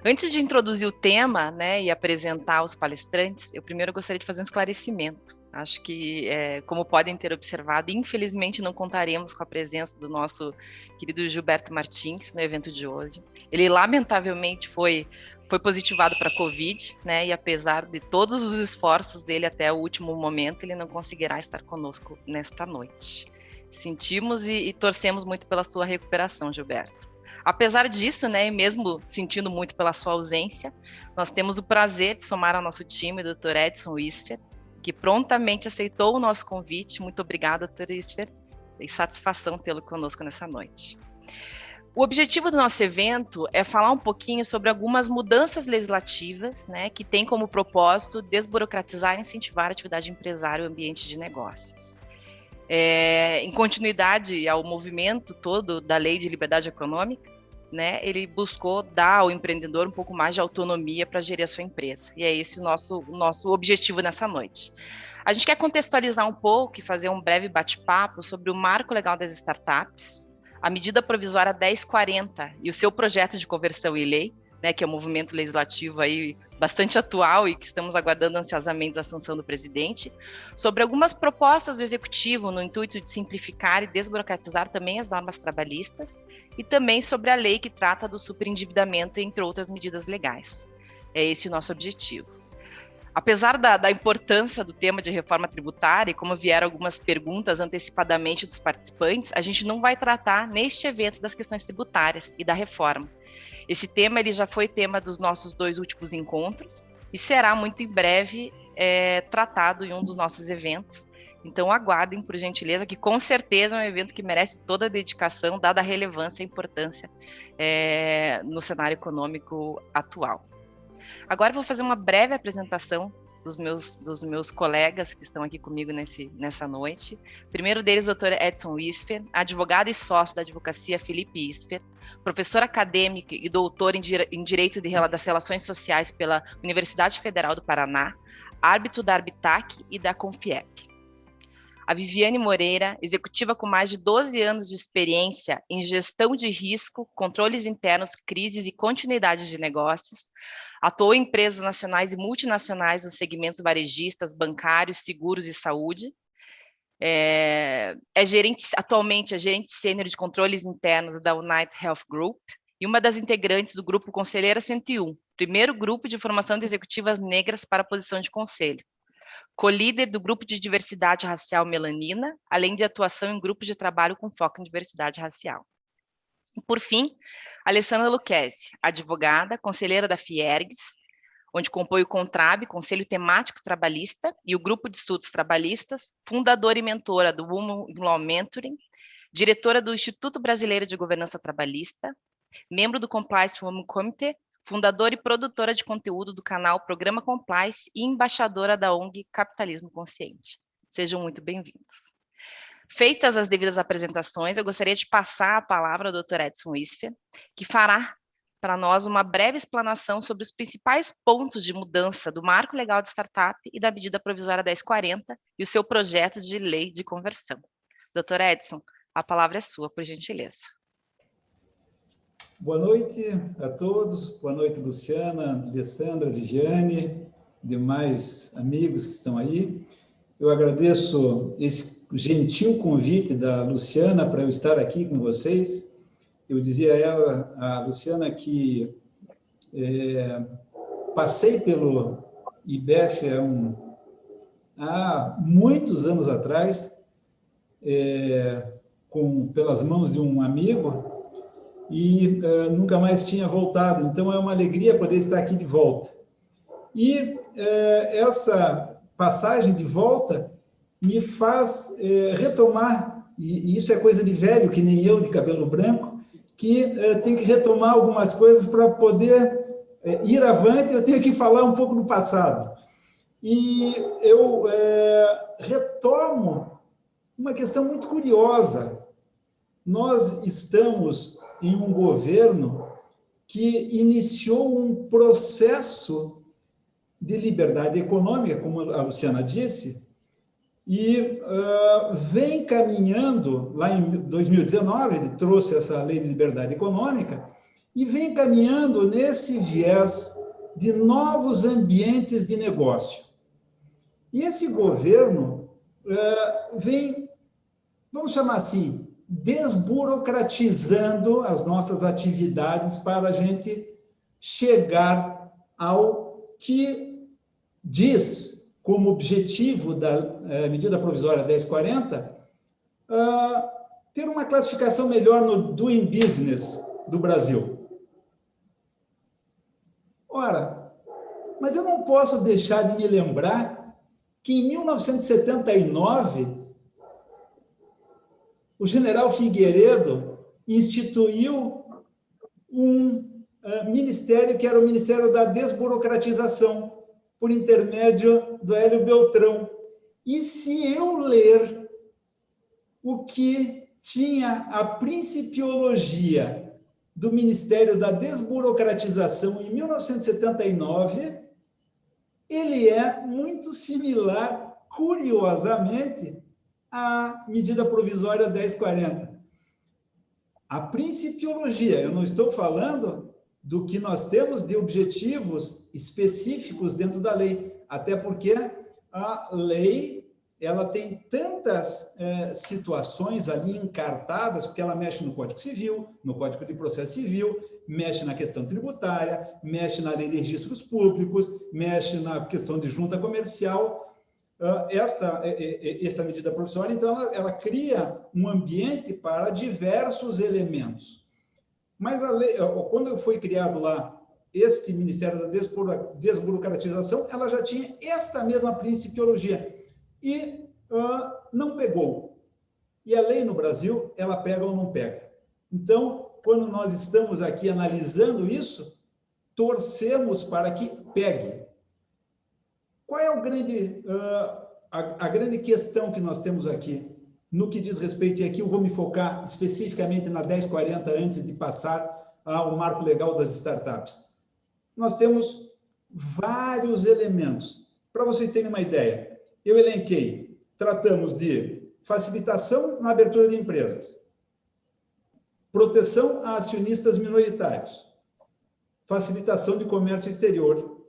Antes de introduzir o tema, né, e apresentar os palestrantes, eu primeiro gostaria de fazer um esclarecimento. Acho que, como podem ter observado, infelizmente não contaremos com a presença do nosso querido Gilberto Martins no evento de hoje. Ele, lamentavelmente, foi positivado para a Covid, né, e apesar de todos os esforços dele até o último momento, ele não conseguirá estar conosco nesta noite. Sentimos e torcemos muito pela sua recuperação, Gilberto. Apesar disso, né, mesmo sentindo muito pela sua ausência, nós temos o prazer de somar ao nosso time o Dr. Edson Wisfer, que prontamente aceitou o nosso convite. Muito obrigada, Dr. Wisfer, e satisfação tê-lo conosco nessa noite. O objetivo do nosso evento é falar um pouquinho sobre algumas mudanças legislativas, né, que têm como propósito desburocratizar e incentivar a atividade empresária e o ambiente de negócios. Em continuidade ao movimento todo da Lei de Liberdade Econômica, né, ele buscou dar ao empreendedor um pouco mais de autonomia para gerir a sua empresa. E é esse o nosso objetivo nessa noite. A gente quer contextualizar um pouco e fazer um breve bate-papo sobre o Marco Legal das Startups, a medida provisória 1040 e o seu projeto de conversão em lei, né, que é um movimento legislativo aí bastante atual e que estamos aguardando ansiosamente a sanção do presidente, sobre algumas propostas do Executivo no intuito de simplificar e desburocratizar também as normas trabalhistas e também sobre a lei que trata do superendividamento, entre outras medidas legais. É esse o nosso objetivo. Apesar da importância do tema de reforma tributária, e como vieram algumas perguntas antecipadamente dos participantes, a gente não vai tratar neste evento das questões tributárias e da reforma. Esse tema ele já foi tema dos nossos 2 últimos encontros e será muito em breve tratado em um dos nossos eventos. Então aguardem, por gentileza, que com certeza é um evento que merece toda a dedicação, dada a relevância e a importância no cenário econômico atual. Agora eu vou fazer uma breve apresentação dos meus colegas que estão aqui comigo nessa noite. O primeiro deles, o Dr. Edson Wisfer, advogado e sócio da advocacia Felipe Isfer, professor acadêmico e doutor em Direito das Relações Sociais pela Universidade Federal do Paraná, árbitro da Arbitac e da Confiep. A Viviane Moreira, executiva com mais de 12 anos de experiência em gestão de risco, controles internos, crises e continuidade de negócios, atuou em empresas nacionais e multinacionais nos segmentos varejistas, bancários, seguros e saúde. Atualmente é gerente sênior de controles internos da Unite Health Group e uma das integrantes do grupo Conselheira 101, primeiro grupo de formação de executivas negras para a posição de conselho. Co-líder do grupo de diversidade racial Melanina, além de atuação em grupos de trabalho com foco em diversidade racial. E, por fim, Alessandra Lucchesi, advogada, conselheira da Fiergs, onde compõe o CONTRAB, Conselho Temático Trabalhista, e o Grupo de Estudos Trabalhistas, fundadora e mentora do Women in Law Mentoring, diretora do Instituto Brasileiro de Governança Trabalhista, membro do Compliance Women Committee, fundadora e produtora de conteúdo do canal Programa Compliance e embaixadora da ONG Capitalismo Consciente. Sejam muito bem-vindos. Feitas as devidas apresentações, eu gostaria de passar a palavra ao Dr. Edson Wisfer, que fará para nós uma breve explanação sobre os principais pontos de mudança do Marco Legal de Startup e da medida provisória 1040 e o seu projeto de lei de conversão. Dr. Edson, a palavra é sua, por gentileza. Boa noite a todos, boa noite, Luciana, Alessandra, Viviane, demais amigos que estão aí. Eu agradeço esse gentil convite da Luciana para eu estar aqui com vocês. Eu dizia a ela, a Luciana, que passei pelo IBEF há muitos anos atrás, pelas mãos de um amigo, e nunca mais tinha voltado. Então, é uma alegria poder estar aqui de volta. E essa passagem de volta me faz retomar, e isso é coisa de velho, que nem eu, de cabelo branco, que tem que retomar algumas coisas para poder ir avante. Eu tenho que falar um pouco do passado. E eu retomo uma questão muito curiosa. Nós estamos em um governo que iniciou um processo de liberdade econômica, como a Luciana disse, e vem caminhando, lá em 2019, ele trouxe essa lei de liberdade econômica, e vem caminhando nesse viés de novos ambientes de negócio. E esse governo vem, vamos chamar assim, desburocratizando as nossas atividades para a gente chegar ao que diz como objetivo da medida provisória 1040, ter uma classificação melhor no Doing Business do Brasil. Ora, mas eu não posso deixar de me lembrar que em 1979 o general Figueiredo instituiu um ministério que era o Ministério da Desburocratização, por intermédio do Hélio Beltrão. E se eu ler o que tinha a principiologia do Ministério da Desburocratização em 1979, ele é muito similar, curiosamente, à medida provisória 1040. A principiologia, eu não estou falando do que nós temos de objetivos específicos dentro da lei, até porque a lei ela tem tantas situações ali encartadas, porque ela mexe no Código Civil, no Código de Processo Civil, mexe na questão tributária, mexe na lei de registros públicos, mexe na questão de junta comercial. Essa medida provisória, então, ela cria um ambiente para diversos elementos. Mas a lei, quando foi criado lá este Ministério da Desburocratização, ela já tinha esta mesma principiologia e não pegou. E a lei no Brasil, ela pega ou não pega. Então, quando nós estamos aqui analisando isso, torcemos para que pegue. Qual é a grande questão que nós temos aqui? No que diz respeito, e aqui eu vou me focar especificamente na 1040 antes de passar ao marco legal das startups. Nós temos vários elementos. Para vocês terem uma ideia, eu elenquei, tratamos de facilitação na abertura de empresas, proteção a acionistas minoritários, facilitação de comércio exterior,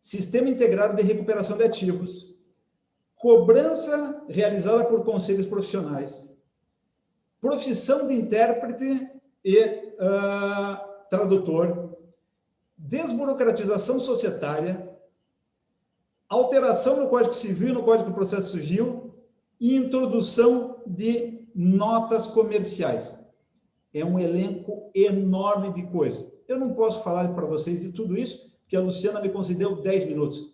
sistema integrado de recuperação de ativos, cobrança realizada por conselhos profissionais, profissão de intérprete e tradutor, desburocratização societária, alteração no Código Civil e no Código de Processo Civil e introdução de notas comerciais. É um elenco enorme de coisas. Eu não posso falar para vocês de tudo isso, porque a Luciana me concedeu 10 minutos.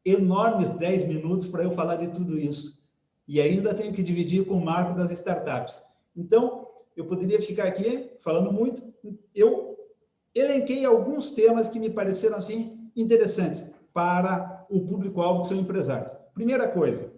Enormes 10 minutos para eu falar de tudo isso. E ainda tenho que dividir com o marco das startups. Então, eu poderia ficar aqui falando muito. Eu elenquei alguns temas que me pareceram assim interessantes para o público-alvo, que são empresários. Primeira coisa,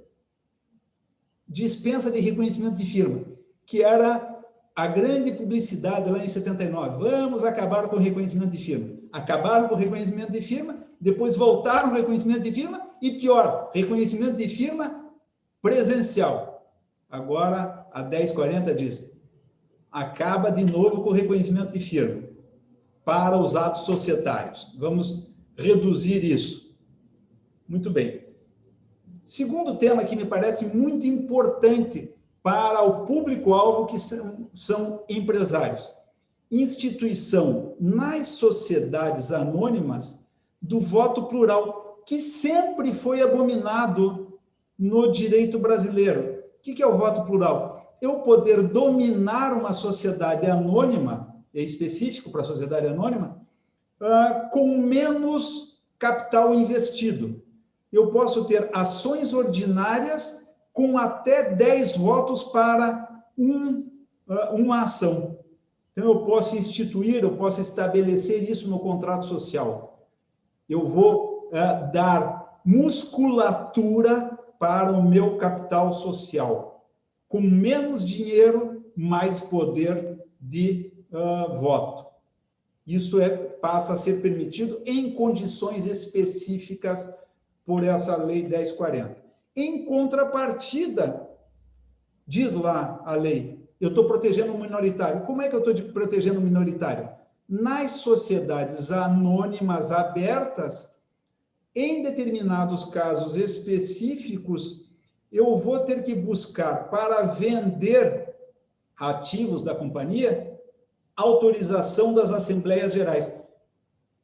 dispensa de reconhecimento de firma, que era a grande publicidade lá em 79. Vamos acabar com o reconhecimento de firma. Acabaram com o reconhecimento de firma, depois voltaram ao reconhecimento de firma e, pior, reconhecimento de firma presencial. Agora, a 1040 diz, acaba de novo com o reconhecimento de firma para os atos societários. Vamos reduzir isso. Muito bem. Segundo tema que me parece muito importante para o público-alvo, que são empresários. Instituição nas sociedades anônimas do voto plural, que sempre foi abominado no direito brasileiro. O que é o voto plural? Eu poder dominar uma sociedade anônima, é específico para a sociedade anônima, com menos capital investido. Eu posso ter ações ordinárias com até 10 votos para uma ação. Então, eu posso instituir, eu posso estabelecer isso no contrato social. Eu vou dar musculatura para o meu capital social. Com menos dinheiro, mais poder de voto. Isso passa a ser permitido em condições específicas por essa lei 1040. Em contrapartida, diz lá a lei, eu estou protegendo o minoritário. Como é que eu estou protegendo o minoritário? nas sociedades anônimas abertas, em determinados casos específicos, eu vou ter que buscar, para vender ativos da companhia, autorização das Assembleias Gerais.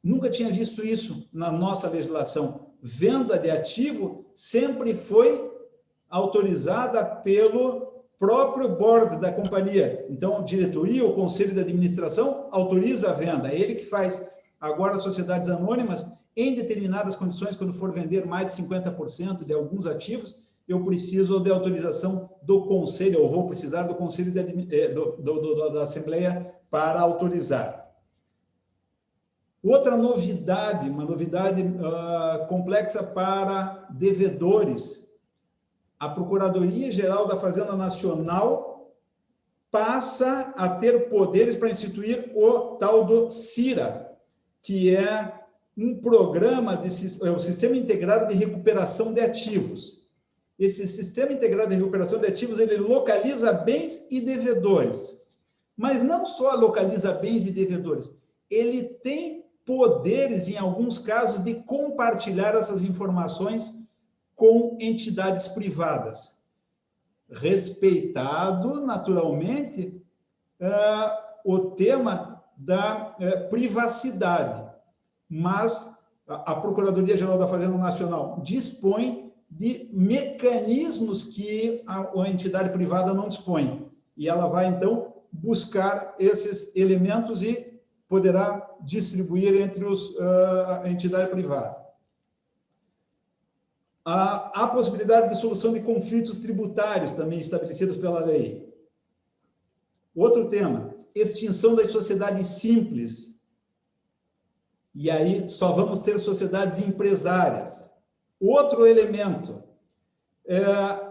Nunca tinha visto isso na nossa legislação. Venda de ativo sempre foi autorizada pelo próprio board da companhia. Então, diretoria ou conselho de administração autoriza a venda, é ele que faz. Agora, as sociedades anônimas, em determinadas condições, quando for vender mais de 50% de alguns ativos, eu preciso de autorização do conselho, ou vou precisar do conselho da Assembleia para autorizar. Outra novidade, uma novidade complexa para devedores. A Procuradoria-Geral da Fazenda Nacional passa a ter poderes para instituir o tal do CIRA, que é um programa, o Sistema Integrado de Recuperação de Ativos. Esse Sistema Integrado de Recuperação de Ativos, ele localiza bens e devedores. Mas não só localiza bens e devedores, ele tem poderes, em alguns casos, de compartilhar essas informações com entidades privadas. Respeitado, naturalmente, o tema da privacidade. Mas a Procuradoria-Geral da Fazenda Nacional dispõe de mecanismos que a entidade privada não dispõe. E ela vai, então, buscar esses elementos e poderá distribuir entre a entidade privada. Há possibilidade de solução de conflitos tributários também estabelecidos pela lei. Outro tema, extinção das sociedades simples. E aí só vamos ter sociedades empresárias. Outro elemento,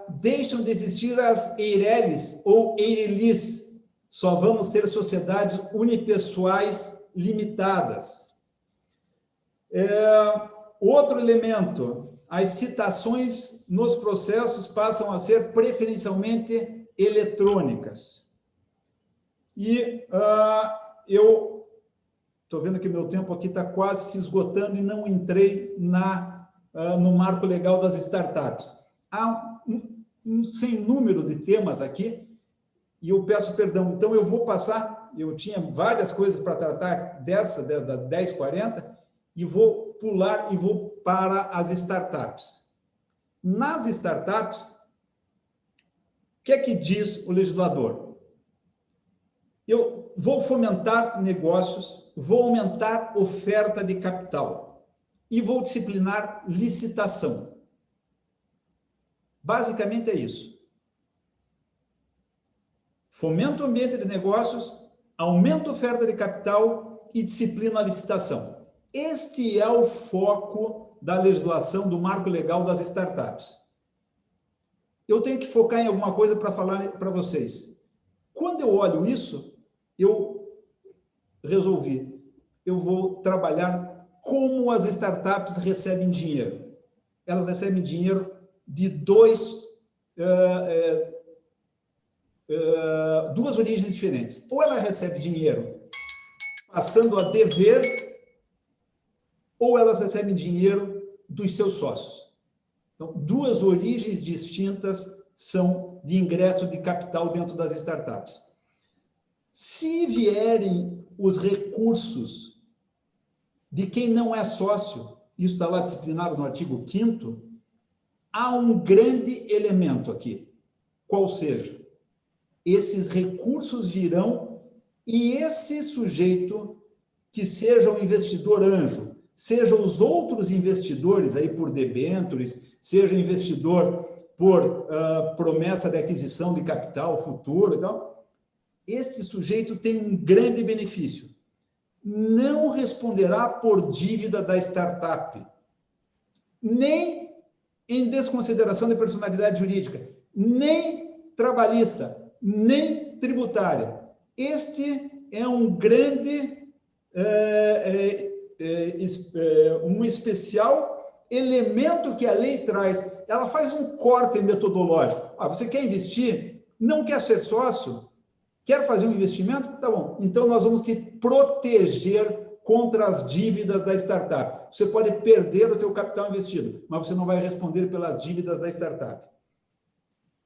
deixam de existir as EIRELIs ou EIRELIs. Só vamos ter sociedades unipessoais limitadas. Outro elemento, as citações nos processos passam a ser preferencialmente eletrônicas. E eu estou vendo que meu tempo aqui está quase se esgotando e não entrei no marco legal das startups. Há um sem número de temas aqui e eu peço perdão. Então, eu vou passar, eu tinha várias coisas para tratar da 1040 e vou pular e vou para as startups. Nas startups, o que é que diz o legislador? Eu vou fomentar negócios, vou aumentar oferta de capital e vou disciplinar licitação. Basicamente é isso. Fomenta o ambiente de negócios, aumenta a oferta de capital e disciplina a licitação. Este é o foco da legislação do marco legal das startups. Eu tenho que focar em alguma coisa para falar para vocês. Quando eu olho isso, eu resolvi, eu vou trabalhar como as startups recebem dinheiro. Elas recebem dinheiro de duas origens diferentes. Ou ela recebe dinheiro passando a dever, ou elas recebem dinheiro dos seus sócios. Então, duas origens distintas são de ingresso de capital dentro das startups. Se vierem os recursos de quem não é sócio, isso está lá disciplinado no artigo 5º, há um grande elemento aqui, qual seja, esses recursos virão e esse sujeito, que seja o investidor anjo, seja os outros investidores aí por debêntures, seja investidor por promessa de aquisição de capital futuro, então, esse sujeito tem um grande benefício. Não responderá por dívida da startup, nem em desconsideração de personalidade jurídica, nem trabalhista, nem tributária. Este é um grande, um especial elemento que a lei traz. Ela faz um corte metodológico. Você quer investir? Não quer ser sócio? Quer fazer um investimento? Tá bom. Então, nós vamos te proteger contra as dívidas da startup. Você pode perder o teu capital investido, mas você não vai responder pelas dívidas da startup.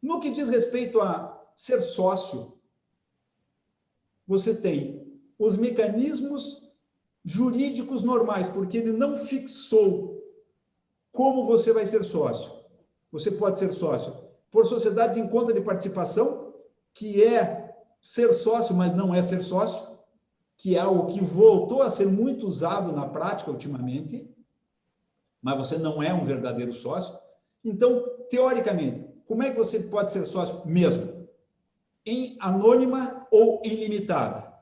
No que diz respeito a ser sócio, você tem os mecanismos jurídicos normais, porque ele não fixou como você vai ser sócio. Você pode ser sócio por sociedades em conta de participação, que é ser sócio, mas não é ser sócio, que é algo que voltou a ser muito usado na prática ultimamente, mas você não é um verdadeiro sócio. Então, teoricamente, como é que você pode ser sócio mesmo? Em anônima ou em limitada?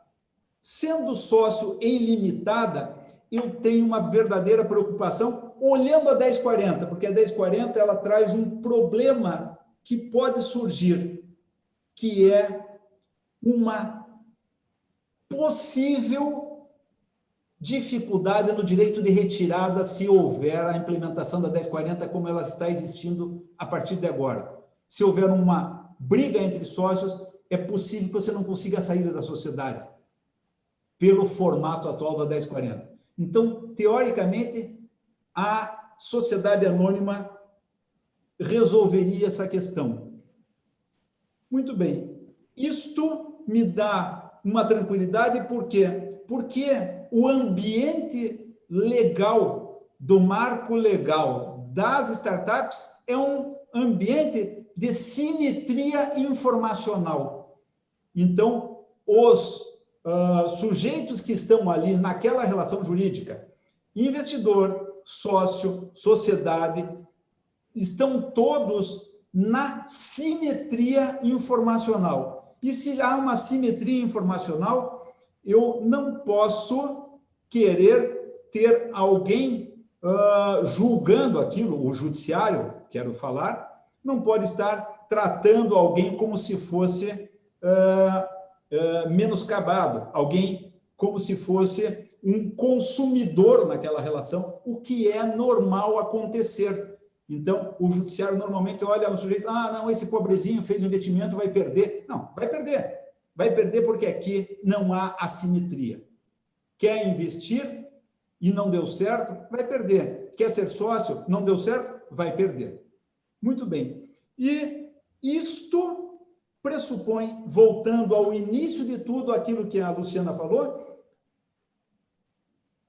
Sendo sócio em limitada, eu tenho uma verdadeira preocupação olhando a 1040, porque a 1040 ela traz um problema que pode surgir, que é uma possível dificuldade no direito de retirada se houver a implementação da 1040 como ela está existindo a partir de agora. Se houver uma briga entre sócios, é possível que você não consiga sair da sociedade pelo formato atual da 1040. Então, teoricamente, a sociedade anônima resolveria essa questão. Muito bem. Isto me dá uma tranquilidade, por quê? Porque o ambiente legal, do marco legal das startups, é um ambiente de simetria informacional. Então, os sujeitos que estão ali naquela relação jurídica, investidor, sócio, sociedade, estão todos na simetria informacional. E se há uma simetria informacional, eu não posso querer ter alguém julgando aquilo, o judiciário, quero falar, não pode estar tratando alguém como se fosse menoscabado, alguém como se fosse um consumidor naquela relação, o que é normal acontecer. Então, o judiciário normalmente olha o sujeito, não, esse pobrezinho fez um investimento, vai perder. Não, vai perder. Vai perder porque aqui não há assimetria. Quer investir e não deu certo, vai perder. Quer ser sócio, não deu certo, vai perder. Muito bem. E isto pressupõe, voltando ao início de tudo, aquilo que a Luciana falou,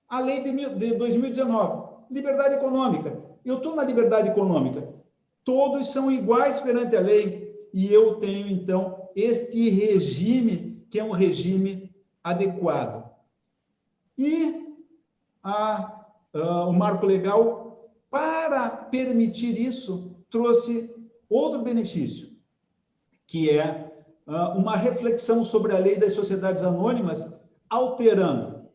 a lei de 2019, liberdade econômica. Eu estou na liberdade econômica. Todos são iguais perante a lei. E eu tenho, então, este regime, que é um regime adequado. E o marco legal, para permitir isso, trouxe outro benefício, que é uma reflexão sobre a lei das sociedades anônimas, alterando,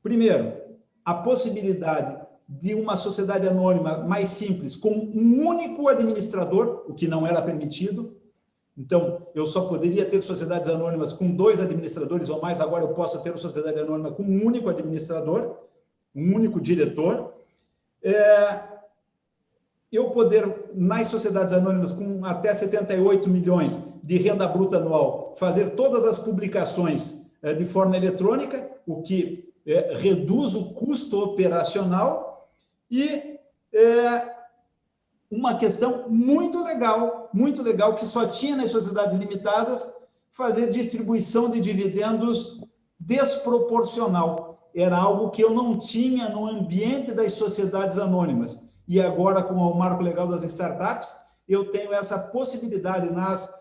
primeiro, a possibilidade de uma sociedade anônima mais simples, com um único administrador, o que não era permitido. Então, eu só poderia ter sociedades anônimas com 2 administradores ou mais, agora eu posso ter uma sociedade anônima com um único administrador, um único diretor. Eu poder, nas sociedades anônimas com até 78 milhões de renda bruta anual, fazer todas as publicações de forma eletrônica, o que reduz o custo operacional, e uma questão muito legal, que só tinha nas sociedades limitadas, fazer distribuição de dividendos desproporcional. Era algo que eu não tinha no ambiente das sociedades anônimas. E agora, com o marco legal das startups, eu tenho essa possibilidade nas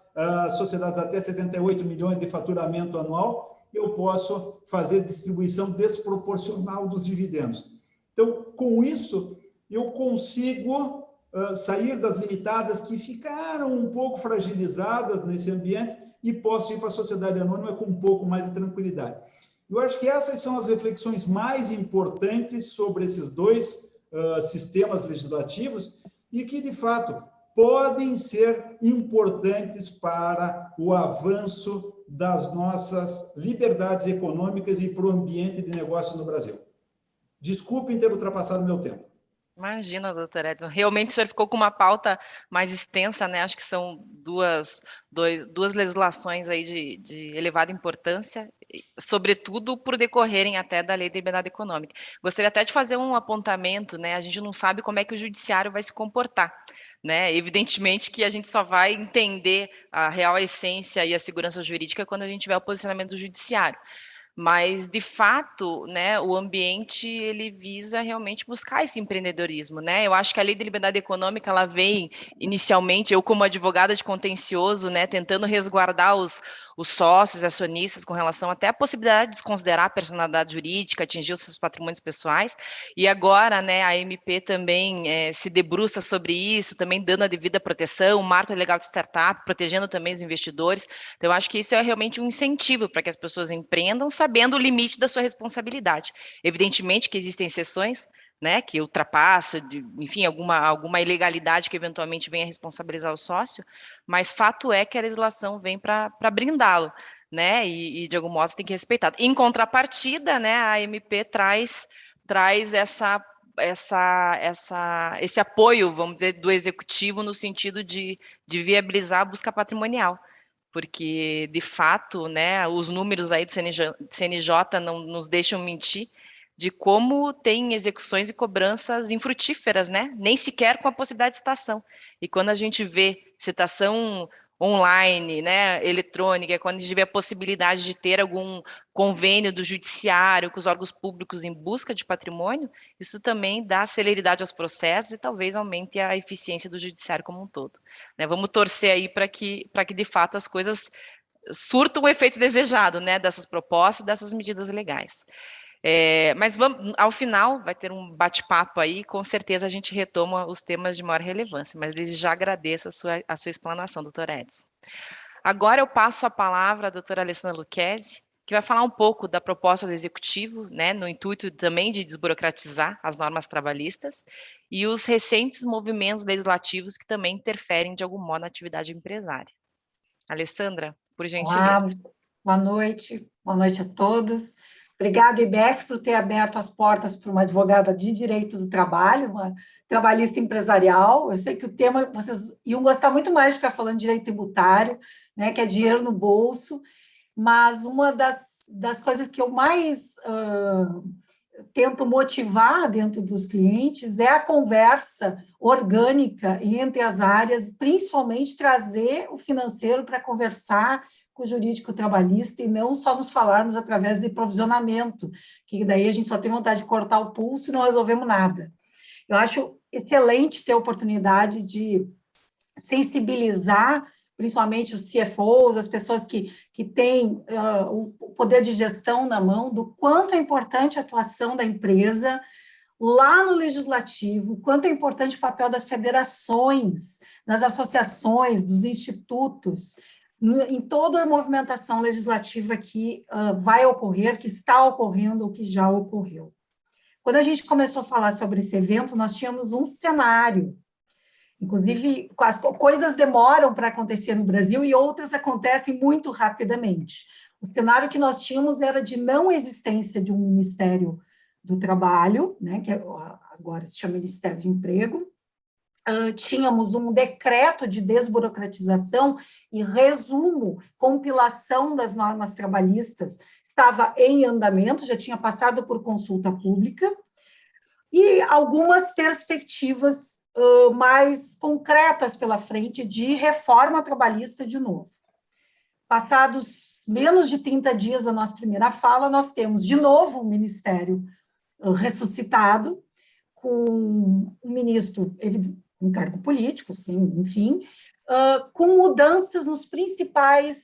sociedades até 78 milhões de faturamento anual, eu posso fazer distribuição desproporcional dos dividendos. Então, com isso, eu consigo sair das limitadas que ficaram um pouco fragilizadas nesse ambiente e posso ir para a sociedade anônima com um pouco mais de tranquilidade. Eu acho que essas são as reflexões mais importantes sobre esses dois sistemas legislativos e que, de fato, podem ser importantes para o avanço das nossas liberdades econômicas e para o ambiente de negócio no Brasil. Desculpem ter ultrapassado meu tempo. Imagina, doutora Edson. Realmente o senhor ficou com uma pauta mais extensa, né? Acho que são duas legislações aí de elevada importância, sobretudo por decorrerem até da Lei de Liberdade Econômica. Gostaria até de fazer um apontamento, né? A gente não sabe como é que o judiciário vai se comportar, né? Evidentemente que a gente só vai entender a real essência e a segurança jurídica quando a gente tiver o posicionamento do judiciário. Mas, de fato, né, o ambiente ele visa realmente buscar esse empreendedorismo, né? Eu acho que a Lei de Liberdade Econômica ela vem inicialmente, eu como advogada de contencioso, né, tentando resguardar os sócios, acionistas com relação até à possibilidade de desconsiderar a personalidade jurídica, atingir os seus patrimônios pessoais. E agora, né, a MP também se debruça sobre isso, também dando a devida proteção, o marco legal de startup, protegendo também os investidores. Então, eu acho que isso é realmente um incentivo para que as pessoas empreendam, sabendo o limite da sua responsabilidade. Evidentemente que existem exceções, né, que ultrapassa, enfim, alguma ilegalidade que eventualmente venha a responsabilizar o sócio, mas fato é que a legislação vem para brindá-lo, né, e de algum modo tem que respeitar. Em contrapartida, né, a MP traz esse apoio, vamos dizer, do executivo no sentido de viabilizar a busca patrimonial, porque de fato, né, os números aí do CNJ não nos deixam mentir de como tem execuções e cobranças infrutíferas, né? Nem sequer com a possibilidade de citação. E quando a gente vê citação online, né, eletrônica, quando a gente vê a possibilidade de ter algum convênio do judiciário com os órgãos públicos em busca de patrimônio, isso também dá celeridade aos processos e talvez aumente a eficiência do judiciário como um todo, né? Vamos torcer aí para que de fato as coisas surtam o efeito desejado, né, dessas propostas, dessas medidas legais. Mas vamos, ao final vai ter um bate-papo aí, com certeza a gente retoma os temas de maior relevância, mas desde já agradeço a sua explanação, doutora Edson. Agora eu passo a palavra à doutora Alessandra Lucchesi, que vai falar um pouco da proposta do Executivo, né, no intuito também de desburocratizar as normas trabalhistas e os recentes movimentos legislativos que também interferem de algum modo na atividade empresária. Alessandra, por Olá, gentileza. boa noite a todos. Obrigada, IBF, por ter aberto as portas para uma advogada de direito do trabalho, uma trabalhista empresarial. Eu sei que o tema, vocês iam gostar muito mais de ficar falando de direito tributário, né, que é dinheiro no bolso, mas uma das coisas que eu mais tento motivar dentro dos clientes é a conversa orgânica entre as áreas, principalmente trazer o financeiro para conversar com o jurídico trabalhista e não só nos falarmos através de provisionamento, que daí a gente só tem vontade de cortar o pulso e não resolvemos nada. Eu acho excelente ter a oportunidade de sensibilizar, principalmente os CFOs, as pessoas que têm o poder de gestão na mão, do quanto é importante a atuação da empresa lá no legislativo, quanto é importante o papel das federações, das associações, dos institutos, em toda a movimentação legislativa que vai ocorrer, que está ocorrendo ou que já ocorreu. Quando a gente começou a falar sobre esse evento, nós tínhamos um cenário. Inclusive, as coisas demoram para acontecer no Brasil e outras acontecem muito rapidamente. O cenário que nós tínhamos era de não existência de um Ministério do Trabalho, né, que agora se chama Ministério do Emprego. Tínhamos um decreto de desburocratização e resumo, compilação das normas trabalhistas, estava em andamento, já tinha passado por consulta pública, e algumas perspectivas mais concretas pela frente de reforma trabalhista de novo. Passados menos de 30 dias da nossa primeira fala, nós temos de novo um ministério ressuscitado, com um ministro, um cargo político, sim, enfim, com mudanças nos principais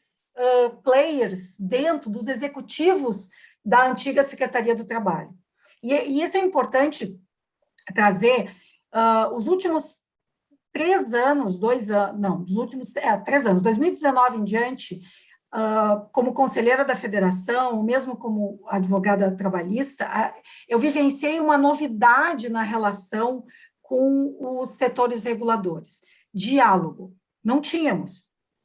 players dentro dos executivos da antiga Secretaria do Trabalho. E isso é importante trazer. Os últimos 3 anos, 2 anos, não, os últimos 3 anos, 2019 em diante, como conselheira da federação, mesmo como advogada trabalhista, eu vivenciei uma novidade na relação com os setores reguladores. Diálogo. Não tínhamos.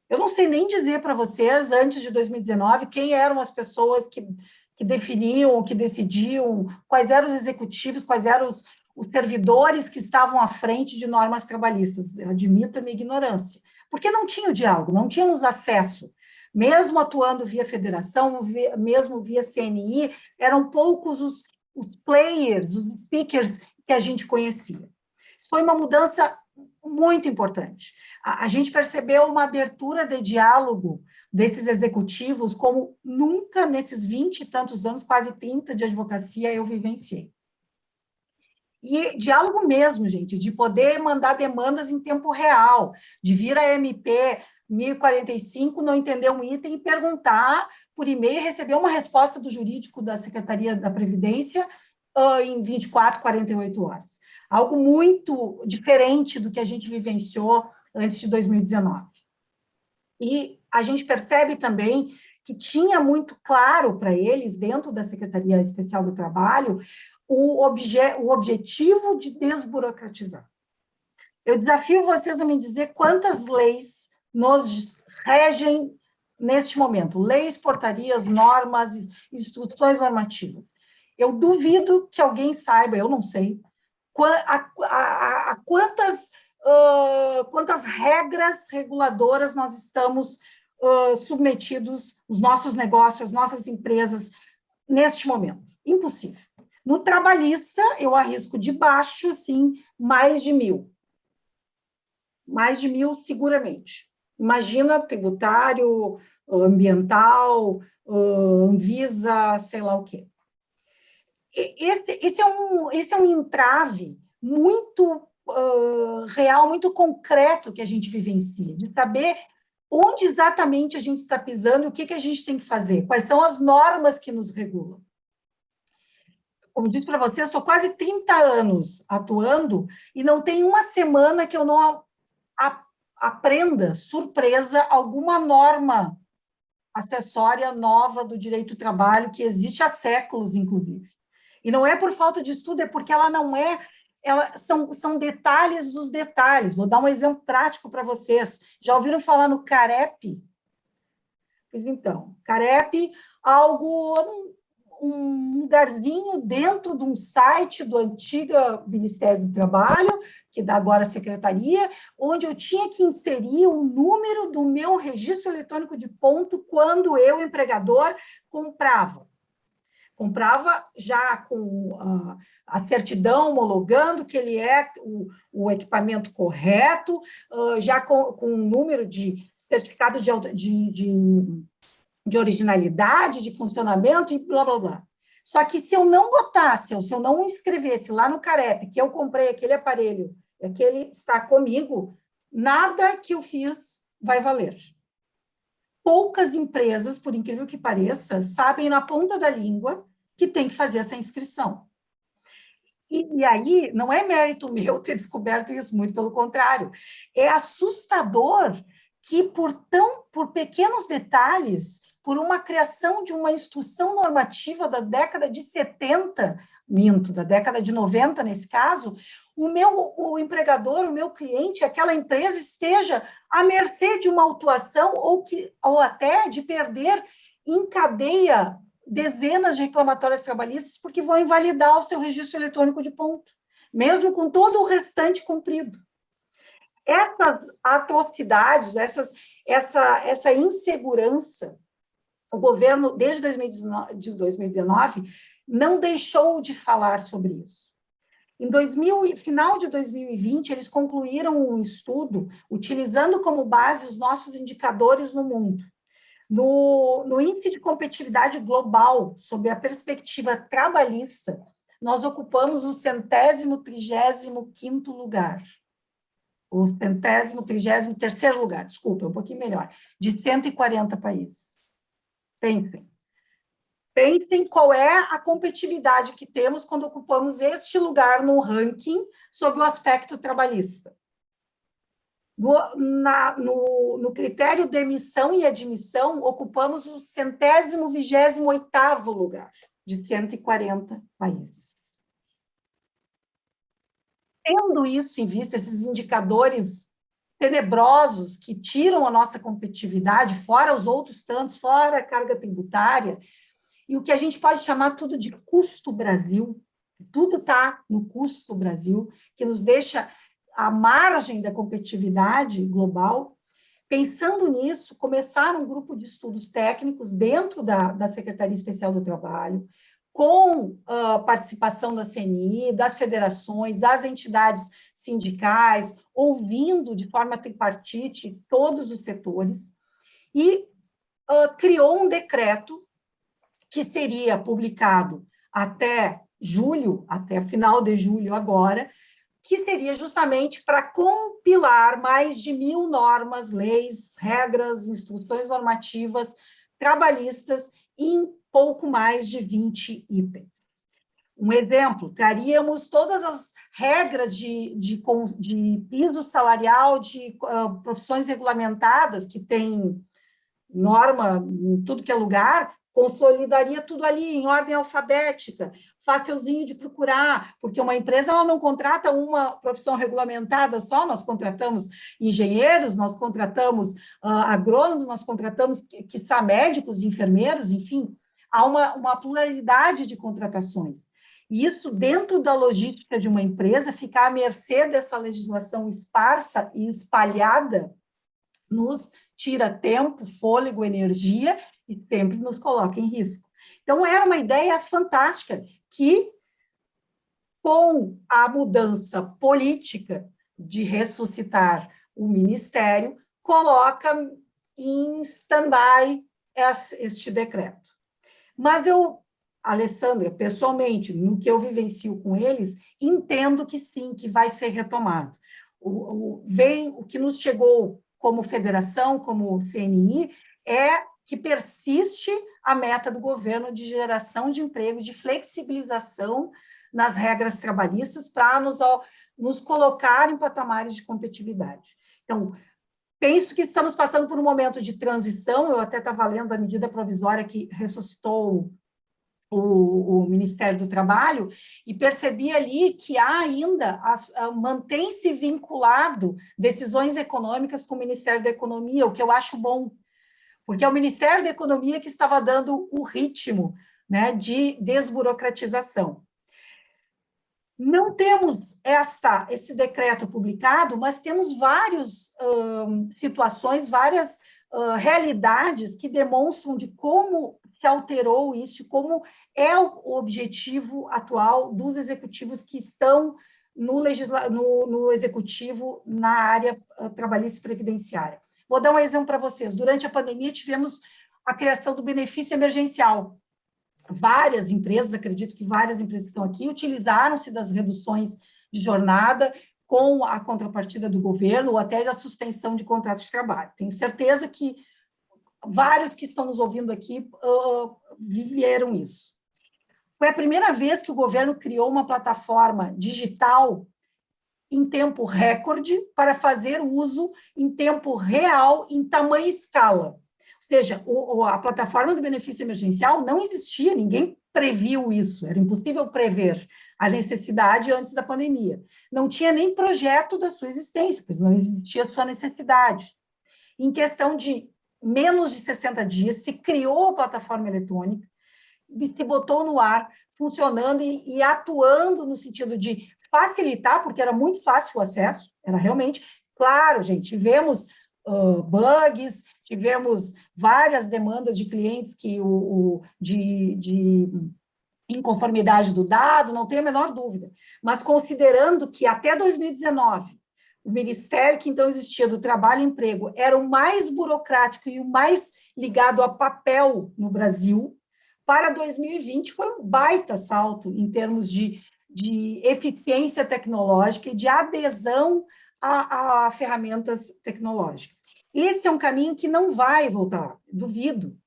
Eu não sei nem dizer para vocês, antes de 2019, quem eram as pessoas que definiam, que decidiam, quais eram os executivos, quais eram os servidores que estavam à frente de normas trabalhistas. Eu admito a minha ignorância. Porque não tinha o diálogo, não tínhamos acesso. Mesmo atuando via federação, mesmo via CNI, eram poucos os players, os speakers que a gente conhecia. Isso foi uma mudança muito importante. A gente percebeu uma abertura de diálogo desses executivos como nunca nesses 20 e tantos anos, quase 30 de advocacia, eu vivenciei. E diálogo mesmo, gente, de poder mandar demandas em tempo real, de vir a MP 1045, não entender um item e perguntar por e-mail e receber uma resposta do jurídico da Secretaria da Previdência em 24, 48 horas. Algo muito diferente do que a gente vivenciou antes de 2019. E a gente percebe também que tinha muito claro para eles, dentro da Secretaria Especial do Trabalho, o objetivo de desburocratizar. Eu desafio vocês a me dizer quantas leis nos regem neste momento, leis, portarias, normas, instruções normativas. Eu duvido que alguém saiba, eu não sei, quantas regras reguladoras nós estamos submetidos, os nossos negócios, as nossas empresas, neste momento. Impossível. No trabalhista, eu arrisco de baixo, assim, mais de 1.000. Mais de 1.000, seguramente. Imagina tributário, ambiental, Anvisa, sei lá o quê. Esse é um entrave muito real, muito concreto que a gente vivencia, de saber onde exatamente a gente está pisando e o que a gente tem que fazer, quais são as normas que nos regulam. Como disse para vocês, estou quase 30 anos atuando e não tem uma semana que eu não aprenda, surpresa, alguma norma acessória nova do direito do trabalho que existe há séculos, inclusive. E não é por falta de estudo, é porque ela não é... são detalhes dos detalhes. Vou dar um exemplo prático para vocês. Já ouviram falar no CAREP? Pois então, CAREP, um lugarzinho dentro de um site do antigo Ministério do Trabalho, que dá agora a Secretaria, onde eu tinha que inserir o número do meu registro eletrônico de ponto quando eu, empregador, comprava. Comprava já com a certidão homologando que ele é o equipamento correto, já com o número de certificado de originalidade, de funcionamento e blá, blá, blá. Só que se eu não botasse, se eu não inscrevesse lá no CAREP que eu comprei aquele aparelho, aquele está comigo, nada que eu fiz vai valer. Poucas empresas, por incrível que pareça, sabem na ponta da língua que tem que fazer essa inscrição. E aí, não é mérito meu ter descoberto isso, muito pelo contrário. É assustador que, por pequenos detalhes, por uma criação de uma instrução normativa da década de 70, da década de 90, nesse caso, o empregador, o meu cliente, aquela empresa esteja à mercê de uma autuação ou até de perder em cadeia dezenas de reclamatórios trabalhistas porque vão invalidar o seu registro eletrônico de ponto, mesmo com todo o restante cumprido. Essas atrocidades, essa insegurança, o governo, desde 2019, não deixou de falar sobre isso. Final de 2020, eles concluíram um estudo utilizando como base os nossos indicadores no mundo. No índice de competitividade global, sob a perspectiva trabalhista, nós ocupamos o 135º lugar. O 133º lugar, desculpa, um pouquinho melhor, de 140 países. Pensem qual é a competitividade que temos quando ocupamos este lugar no ranking sob o aspecto trabalhista. No critério de emissão e admissão, ocupamos o 128º lugar, de 140 países. Tendo isso em vista, esses indicadores tenebrosos que tiram a nossa competitividade, fora os outros tantos, fora a carga tributária, e o que a gente pode chamar tudo de custo Brasil, tudo está no custo Brasil, que nos deixa à margem da competitividade global. Pensando nisso, começaram um grupo de estudos técnicos dentro da Secretaria Especial do Trabalho, com participação da CNI, das federações, das entidades sindicais, ouvindo de forma tripartite todos os setores, e criou um decreto que seria publicado até julho, até final de julho agora, que seria justamente para compilar mais de 1.000 normas, leis, regras, instruções normativas trabalhistas em pouco mais de 20 itens. Um exemplo, traríamos todas as regras de piso salarial de profissões regulamentadas, que tem norma em tudo que é lugar, consolidaria tudo ali em ordem alfabética, facilzinho de procurar, porque uma empresa ela não contrata uma profissão regulamentada só, nós contratamos engenheiros, nós contratamos agrônomos, nós contratamos, quiçá, médicos, enfermeiros, enfim, há uma pluralidade de contratações. E isso, dentro da logística de uma empresa, ficar à mercê dessa legislação esparsa e espalhada, nos tira tempo, fôlego, energia e sempre nos coloca em risco. Então, era uma ideia fantástica que, com a mudança política de ressuscitar o Ministério, coloca em stand-by este decreto. Mas eu, Alessandra, pessoalmente, no que eu vivencio com eles, entendo que sim, que vai ser retomado. O que nos chegou como federação, como CNI, é que persiste a meta do governo de geração de emprego, de flexibilização nas regras trabalhistas para nos colocar em patamares de competitividade. Então, penso que estamos passando por um momento de transição, eu até estava lendo a medida provisória que ressuscitou o Ministério do Trabalho, e percebi ali que há ainda, mantém-se vinculado decisões econômicas com o Ministério da Economia, o que eu acho bom, porque é o Ministério da Economia que estava dando o ritmo, né, de desburocratização. Não temos esse decreto publicado, mas temos várias situações, várias realidades que demonstram de como se alterou isso, como é o objetivo atual dos executivos que estão no executivo na área trabalhista e previdenciária. Vou dar um exemplo para vocês. Durante a pandemia, tivemos a criação do benefício emergencial. Várias empresas, acredito que várias empresas que estão aqui, utilizaram-se das reduções de jornada com a contrapartida do governo ou até da suspensão de contratos de trabalho. Tenho certeza que vários que estão nos ouvindo aqui viveram isso. Foi a primeira vez que o governo criou uma plataforma digital em tempo recorde para fazer uso em tempo real, em tamanha escala. Ou seja, a plataforma do benefício emergencial não existia, ninguém previu isso, era impossível prever a necessidade antes da pandemia. Não tinha nem projeto da sua existência, pois não existia a sua necessidade. Em questão de menos de 60 dias, se criou a plataforma eletrônica, se botou no ar, funcionando e atuando no sentido de facilitar, porque era muito fácil o acesso, era realmente, claro, gente, tivemos bugs, tivemos várias demandas de clientes que de inconformidade do dado, não tenho a menor dúvida, mas considerando que até 2019, o Ministério que então existia do Trabalho e Emprego era o mais burocrático e o mais ligado a papel no Brasil, para 2020 foi um baita salto em termos de eficiência tecnológica e de adesão a ferramentas tecnológicas. Esse é um caminho que não vai voltar, duvido.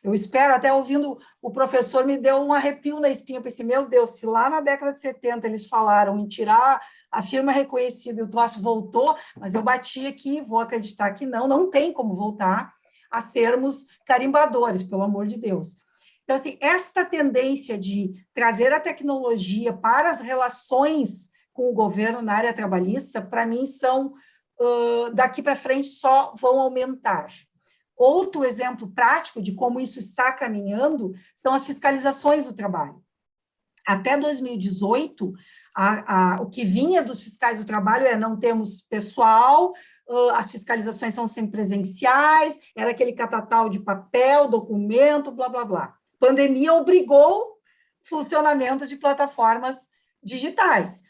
Eu espero, até ouvindo o professor, me deu um arrepio na espinha, eu pensei, meu Deus, se lá na década de 70 eles falaram em tirar a firma reconhecida e o troço voltou, mas eu bati aqui, vou acreditar que não tem como voltar a sermos carimbadores, pelo amor de Deus. Então, assim, esta tendência de trazer a tecnologia para as relações com o governo na área trabalhista, para mim, daqui para frente só vão aumentar. Outro exemplo prático de como isso está caminhando são as fiscalizações do trabalho. Até 2018, o que vinha dos fiscais do trabalho não temos pessoal, as fiscalizações são sempre presenciais, era aquele catatal de papel, documento, blá, blá, blá. Pandemia obrigou funcionamento de plataformas digitais,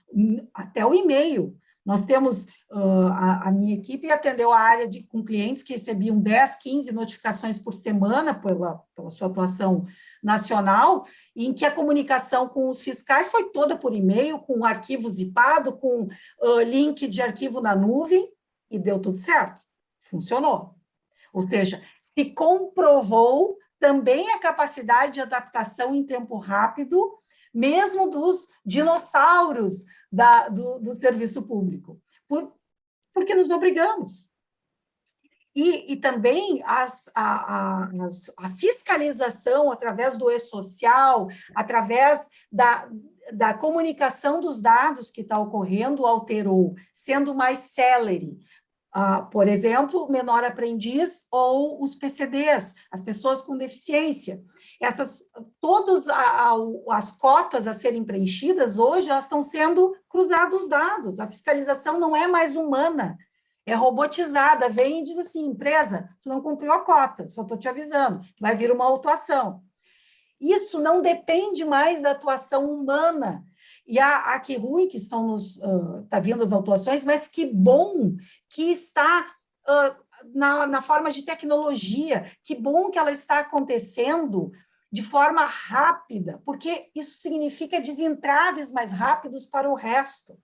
até o e-mail. Nós temos, a minha equipe atendeu a área com clientes que recebiam 10, 15 notificações por semana pela sua atuação nacional, em que a comunicação com os fiscais foi toda por e-mail, com arquivo zipado, com link de arquivo na nuvem, e deu tudo certo, funcionou. Ou seja, se comprovou também a capacidade de adaptação em tempo rápido, mesmo dos dinossauros do serviço público, porque nos obrigamos. E também a fiscalização através do e-social, através da comunicação dos dados que está ocorrendo, alterou, sendo mais célere. Por exemplo, menor aprendiz ou os PCDs, as pessoas com deficiência. Todas as cotas a serem preenchidas, hoje, elas estão sendo cruzados os dados. A fiscalização não é mais humana, é robotizada. Vem e diz assim, empresa, tu não cumpriu a cota, só estou te avisando, vai vir uma autuação. Isso não depende mais da atuação humana. E que ruim que está vindo as autuações, mas que bom que está na forma de tecnologia, que bom que ela está acontecendo de forma rápida, porque isso significa desentraves mais rápidos para o resto,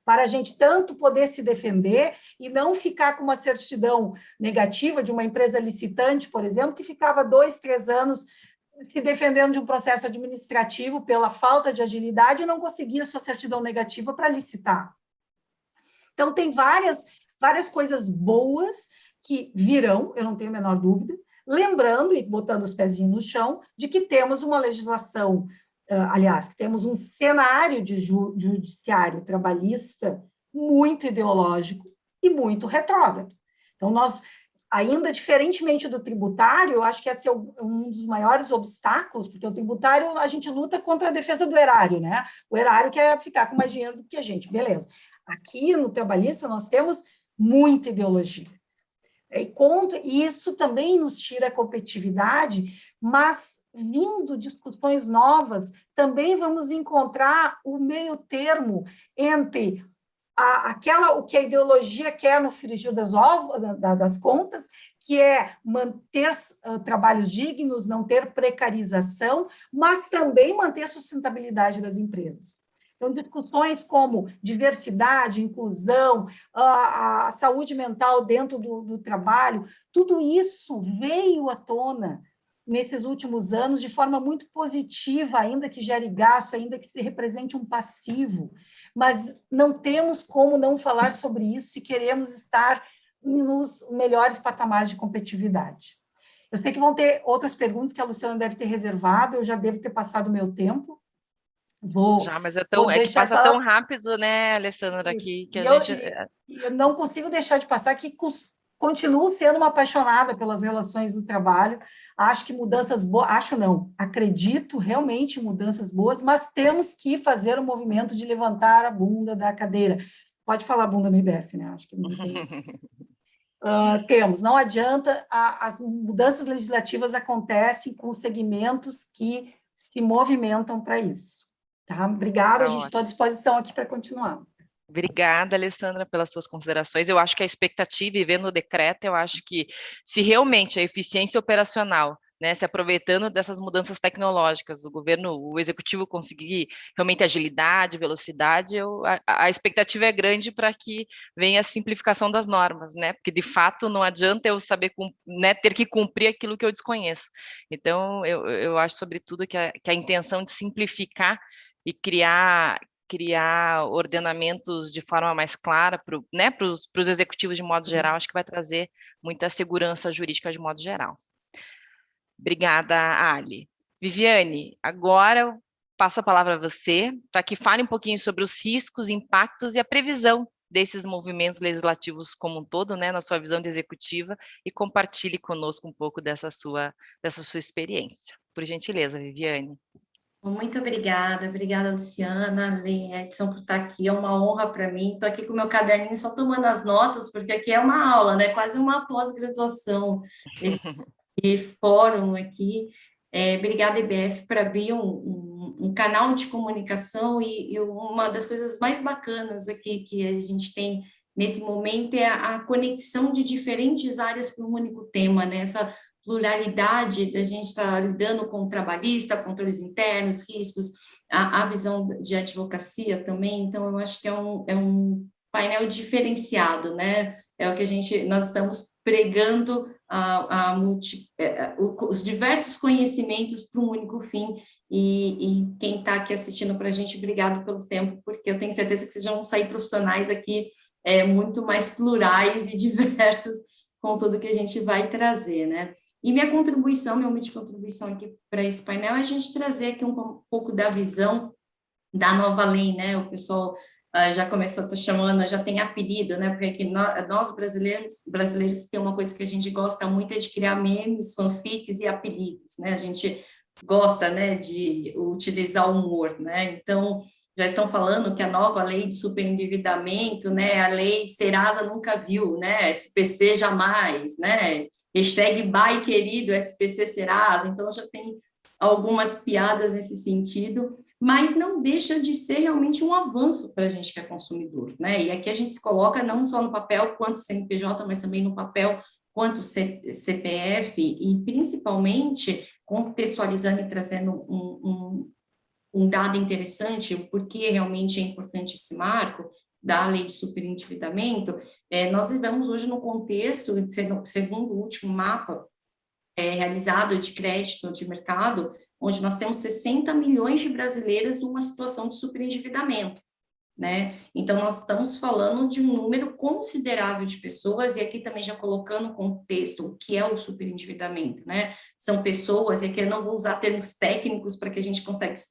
para a gente tanto poder se defender e não ficar com uma certidão negativa de uma empresa licitante, por exemplo, que ficava 2, 3 anos se defendendo de um processo administrativo pela falta de agilidade e não conseguia sua certidão negativa para licitar. Então, tem várias coisas boas que virão, eu não tenho a menor dúvida, lembrando e botando os pezinhos no chão de que temos uma legislação, aliás, que temos um cenário de judiciário trabalhista muito ideológico e muito retrógrado. Então, nós, ainda diferentemente do tributário, eu acho que esse é um dos maiores obstáculos, porque o tributário a gente luta contra a defesa do erário, né? O erário quer ficar com mais dinheiro do que a gente, beleza. Aqui no trabalhista nós temos muita ideologia. E isso também nos tira a competitividade, mas vindo discussões novas, também vamos encontrar o meio termo entre o que a ideologia quer no frigir das contas, que é manter trabalhos dignos, não ter precarização, mas também manter a sustentabilidade das empresas. Então, discussões como diversidade, inclusão, a saúde mental dentro do trabalho, tudo isso veio à tona nesses últimos anos de forma muito positiva, ainda que gere gasto, ainda que se represente um passivo. Mas não temos como não falar sobre isso se queremos estar nos melhores patamares de competitividade. Eu sei que vão ter outras perguntas que a Luciana deve ter reservado, eu já devo ter passado o meu tempo. Mas é que passa tão rápido, né, Alessandra, que a gente... Eu não consigo deixar de passar que continuo sendo uma apaixonada pelas relações do trabalho, acho que mudanças boas, acredito realmente em mudanças boas, mas temos que fazer o movimento de levantar a bunda da cadeira. Pode falar bunda no IBEF, né? Acho que não tem... não adianta, as mudanças legislativas acontecem com segmentos que se movimentam para isso. Tá? Obrigada, a gente está à disposição aqui para continuar. Obrigada, Alessandra, pelas suas considerações. Eu acho que a expectativa, e vendo o decreto, eu acho que se realmente a eficiência operacional, né, se aproveitando dessas mudanças tecnológicas, o executivo conseguir realmente agilidade, velocidade, a expectativa é grande para que venha a simplificação das normas, né, porque de fato não adianta eu saber, né, ter que cumprir aquilo que eu desconheço. Então, eu acho, sobretudo, que a intenção de simplificar e criar ordenamentos de forma mais clara para os executivos de modo geral, acho que vai trazer muita segurança jurídica de modo geral. Obrigada, Ali. Viviane, agora eu passo a palavra a você, para que fale um pouquinho sobre os riscos, impactos e a previsão desses movimentos legislativos como um todo, né, na sua visão de executiva, e compartilhe conosco um pouco dessa sua experiência. Por gentileza, Viviane. Muito obrigada, Luciana, Lê, Edson, por estar aqui, é uma honra para mim. Estou aqui com o meu caderninho só tomando as notas, porque aqui é uma aula, né? Quase uma pós-graduação, esse fórum aqui. Obrigada, IBF, por abrir um canal de comunicação e uma das coisas mais bacanas aqui que a gente tem nesse momento é a conexão de diferentes áreas para um único tema, né? Essa pluralidade da gente estar lidando com o trabalhista, controles internos, riscos, a visão de advocacia também. Então, eu acho que é um painel diferenciado, né? É o que nós estamos pregando os diversos conhecimentos para um único fim, e quem está aqui assistindo para a gente, obrigado pelo tempo, porque eu tenho certeza que vocês vão sair profissionais aqui muito mais plurais e diversos com tudo que a gente vai trazer, né? E minha humilde contribuição aqui para esse painel é a gente trazer aqui um pouco da visão da nova lei, né? O pessoal já começou a estar chamando, já tem apelido, né? Porque aqui nós brasileiros tem uma coisa que a gente gosta muito é de criar memes, fanfics e apelidos, né? A gente gosta, né, de utilizar o humor, né? Então, já estão falando que a nova lei de superendividamento, né? A lei Serasa nunca viu, né? SPC jamais, né? Hashtag bye, querido, SPC Serasa. Então, já tem algumas piadas nesse sentido, mas não deixa de ser realmente um avanço para a gente que é consumidor, né? E aqui a gente se coloca não só no papel quanto CNPJ, mas também no papel quanto CPF, e principalmente contextualizando e trazendo um dado interessante, o porquê realmente é importante esse marco da lei de superendividamento. Nós vivemos hoje no contexto, segundo o último mapa realizado de crédito de mercado, onde nós temos 60 milhões de brasileiras numa situação de superendividamento, né? Então, nós estamos falando de um número considerável de pessoas, e aqui também já colocando o contexto, o que é o superendividamento, né? São pessoas, e aqui eu não vou usar termos técnicos para que a gente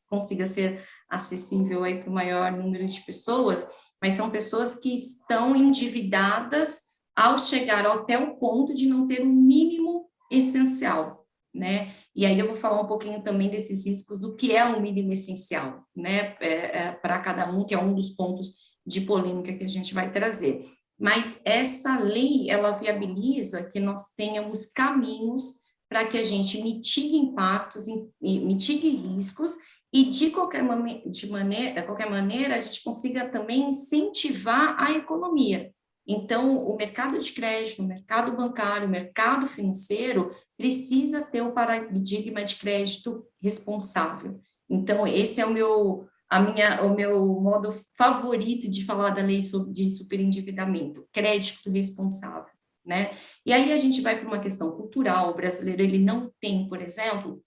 consiga ser acessível aí para o maior número de pessoas, mas são pessoas que estão endividadas ao chegar até o ponto de não ter o mínimo essencial, né? E aí eu vou falar um pouquinho também desses riscos do que é o mínimo essencial, né? Para cada um, que é um dos pontos de polêmica que a gente vai trazer. Mas essa lei, ela viabiliza que nós tenhamos caminhos para que a gente mitigue impactos, mitigue riscos, e de qualquer maneira a gente consiga também incentivar a economia. Então, o mercado de crédito, o mercado bancário, o mercado financeiro precisa ter o paradigma de crédito responsável. Então, esse é o meu modo favorito de falar da lei de superendividamento, crédito responsável, né? E aí a gente vai para uma questão cultural. O brasileiro, ele não tem, por exemplo,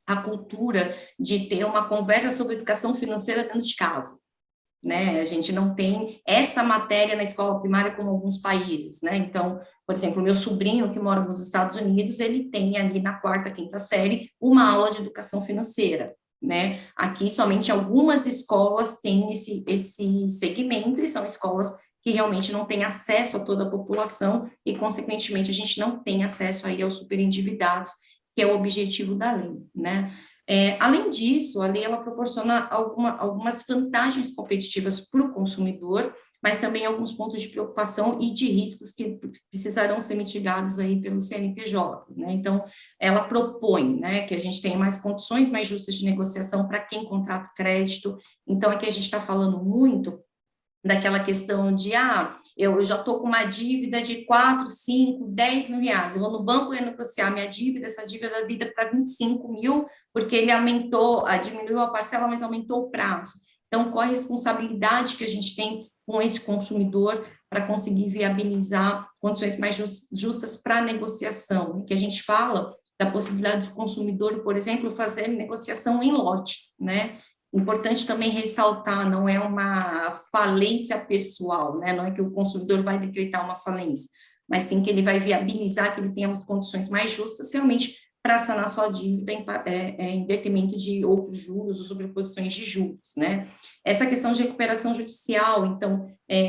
a cultura de ter uma conversa sobre educação financeira dentro de casa, né? A gente não tem essa matéria na escola primária como alguns países, né? Então, por exemplo, o meu sobrinho que mora nos Estados Unidos, ele tem ali na 4ª, 5ª série uma aula de educação financeira, né? Aqui somente algumas escolas têm esse segmento, e são escolas que realmente não têm acesso a toda a população, e consequentemente a gente não tem acesso aí aos superendividados, que é o objetivo da lei, né? Além disso, a lei ela proporciona algumas vantagens competitivas para o consumidor, mas também alguns pontos de preocupação e de riscos que precisarão ser mitigados aí pelo CNPJ, né? Então, ela propõe, né, que a gente tenha mais condições mais justas de negociação para quem contrata crédito. Então, aqui a gente está falando muito daquela questão de, eu já estou com uma dívida de 4, 5, 10 mil reais, eu vou no banco renegociar minha dívida, essa dívida da vida para 25 mil, porque ele diminuiu a parcela, mas aumentou o prazo. Então, qual a responsabilidade que a gente tem com esse consumidor para conseguir viabilizar condições mais justas para a negociação? Que a gente fala da possibilidade do consumidor, por exemplo, fazer negociação em lotes, né? Importante também ressaltar, não é uma falência pessoal, né? Não é que o consumidor vai decretar uma falência, mas sim que ele vai viabilizar que ele tenha condições mais justas, realmente, para sanar sua dívida em detrimento de outros juros ou sobreposições de juros, né? Essa questão de recuperação judicial, então,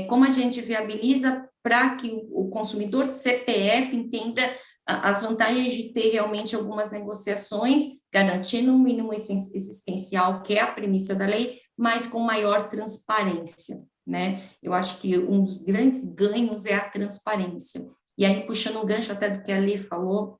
como a gente viabiliza para que o consumidor CPF entenda as vantagens de ter realmente algumas negociações, garantindo um mínimo existencial, que é a premissa da lei, mas com maior transparência, né? Eu acho que um dos grandes ganhos é a transparência. E aí, puxando um gancho até do que a Lê falou,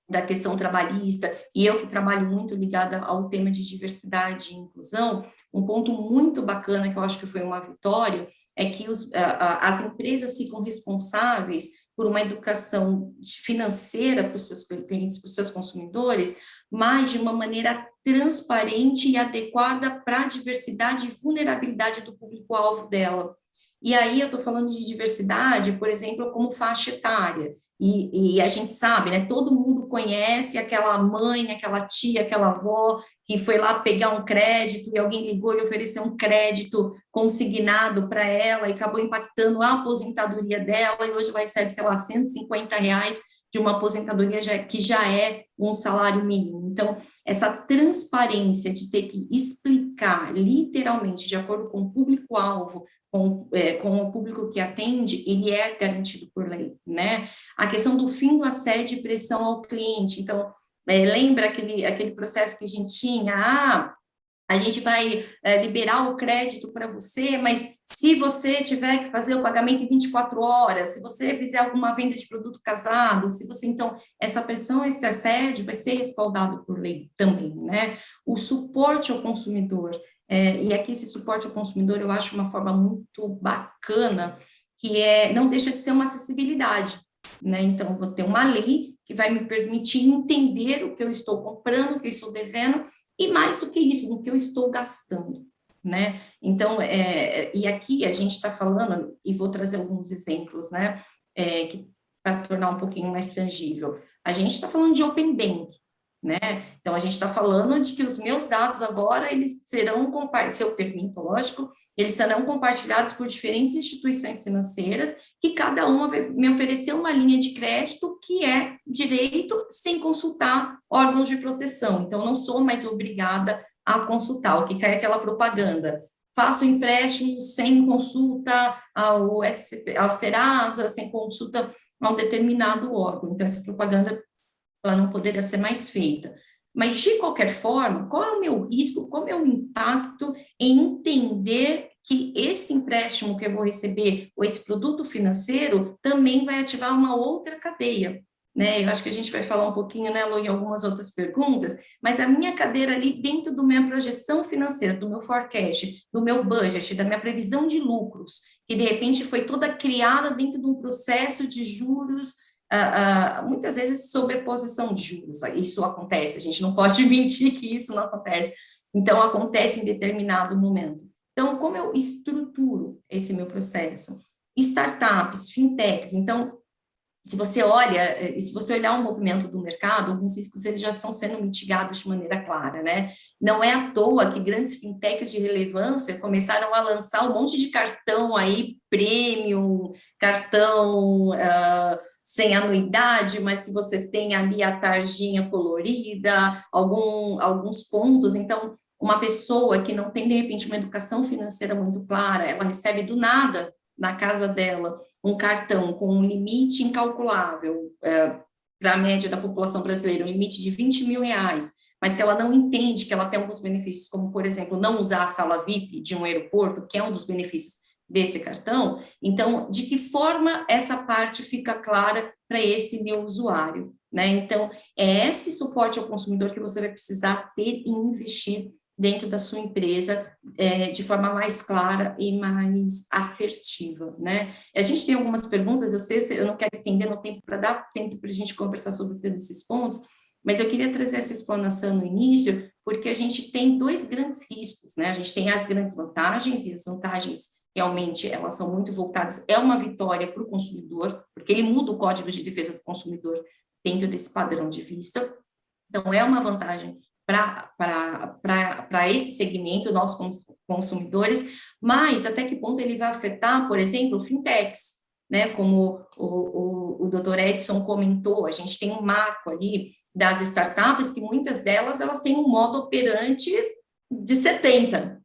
da questão trabalhista, e eu que trabalho muito ligada ao tema de diversidade e inclusão, um ponto muito bacana, que eu acho que foi uma vitória, é que as empresas ficam responsáveis por uma educação financeira para os seus clientes, para os seus consumidores, mas de uma maneira transparente e adequada para a diversidade e vulnerabilidade do público-alvo dela. E aí eu estou falando de diversidade, por exemplo, como faixa etária. E a gente sabe, né? Todo mundo conhece aquela mãe, aquela tia, aquela avó que foi lá pegar um crédito e alguém ligou e ofereceu um crédito consignado para ela e acabou impactando a aposentadoria dela e hoje ela recebe, sei lá, R$150 de uma aposentadoria que já é um salário mínimo. Então, essa transparência de ter que explicar literalmente, de acordo com o público-alvo, com o público que atende, ele é garantido por lei, né? A questão do fim do assédio e pressão ao cliente. Então, lembra aquele processo que a gente tinha? A gente vai liberar o crédito para você, mas se você tiver que fazer o pagamento em 24 horas, se você fizer alguma venda de produto casado, se você, então, essa pressão, esse assédio vai ser respaldado por lei também, né? O suporte ao consumidor, e aqui esse suporte ao consumidor eu acho uma forma muito bacana, que não deixa de ser uma acessibilidade, né? Então, eu vou ter uma lei que vai me permitir entender o que eu estou comprando, o que eu estou devendo, e mais do que isso, do que eu estou gastando, né? Então, e aqui a gente está falando, e vou trazer alguns exemplos, né, para tornar um pouquinho mais tangível. A gente está falando de Open Bank, né? Então, a gente está falando de que os meus dados agora, eles serão compartilhados, se eu permito, lógico, eles serão compartilhados por diferentes instituições financeiras, que cada uma vai me oferecer uma linha de crédito que é direito sem consultar órgãos de proteção. Então, não sou mais obrigada a consultar, o que cai aquela propaganda. Faço empréstimo sem consulta ao Serasa, sem consulta a um determinado órgão. Então, essa propaganda ela não poderia ser mais feita. Mas, de qualquer forma, qual é o meu risco, qual é o impacto em entender que esse empréstimo que eu vou receber, ou esse produto financeiro, também vai ativar uma outra cadeia, né? Eu acho que a gente vai falar um pouquinho, né, Lu, em algumas outras perguntas, mas a minha cadeira ali dentro da minha projeção financeira, do meu forecast, do meu budget, da minha previsão de lucros, que de repente foi toda criada dentro de um processo de juros, muitas vezes sobreposição de juros, isso acontece, a gente não pode mentir que isso não acontece, então acontece em determinado momento. Então, como eu estruturo esse meu processo? Startups, fintechs, então, se você olhar o movimento do mercado, alguns riscos eles já estão sendo mitigados de maneira clara, né? Não é à toa que grandes fintechs de relevância começaram a lançar um monte de cartão aí, premium, cartão sem anuidade, mas que você tem ali a tarjinha colorida, alguns pontos. Então, uma pessoa que não tem, de repente, uma educação financeira muito clara, ela recebe do nada, na casa dela, um cartão com um limite incalculável para a média da população brasileira, um limite de R$20 mil, mas que ela não entende que ela tem alguns benefícios, como, por exemplo, não usar a sala VIP de um aeroporto, que é um dos benefícios desse cartão. Então, de que forma essa parte fica clara para esse meu usuário, né? Então, é esse suporte ao consumidor que você vai precisar ter e investir dentro da sua empresa de forma mais clara e mais assertiva, né? A gente tem algumas perguntas, eu sei, eu não quero estender no tempo para dar tempo para a gente conversar sobre todos esses pontos, mas eu queria trazer essa explanação no início, porque a gente tem dois grandes riscos, né? A gente tem as grandes vantagens, e as vantagens realmente elas são muito voltadas, é uma vitória para o consumidor, porque ele muda o Código de Defesa do Consumidor dentro desse padrão de vista, então é uma vantagem para esse segmento, nós como consumidores, mas até que ponto ele vai afetar, por exemplo, fintechs, né? Como o Dr. Edson comentou, a gente tem um marco ali das startups, que muitas delas, elas têm um modo operante de 70,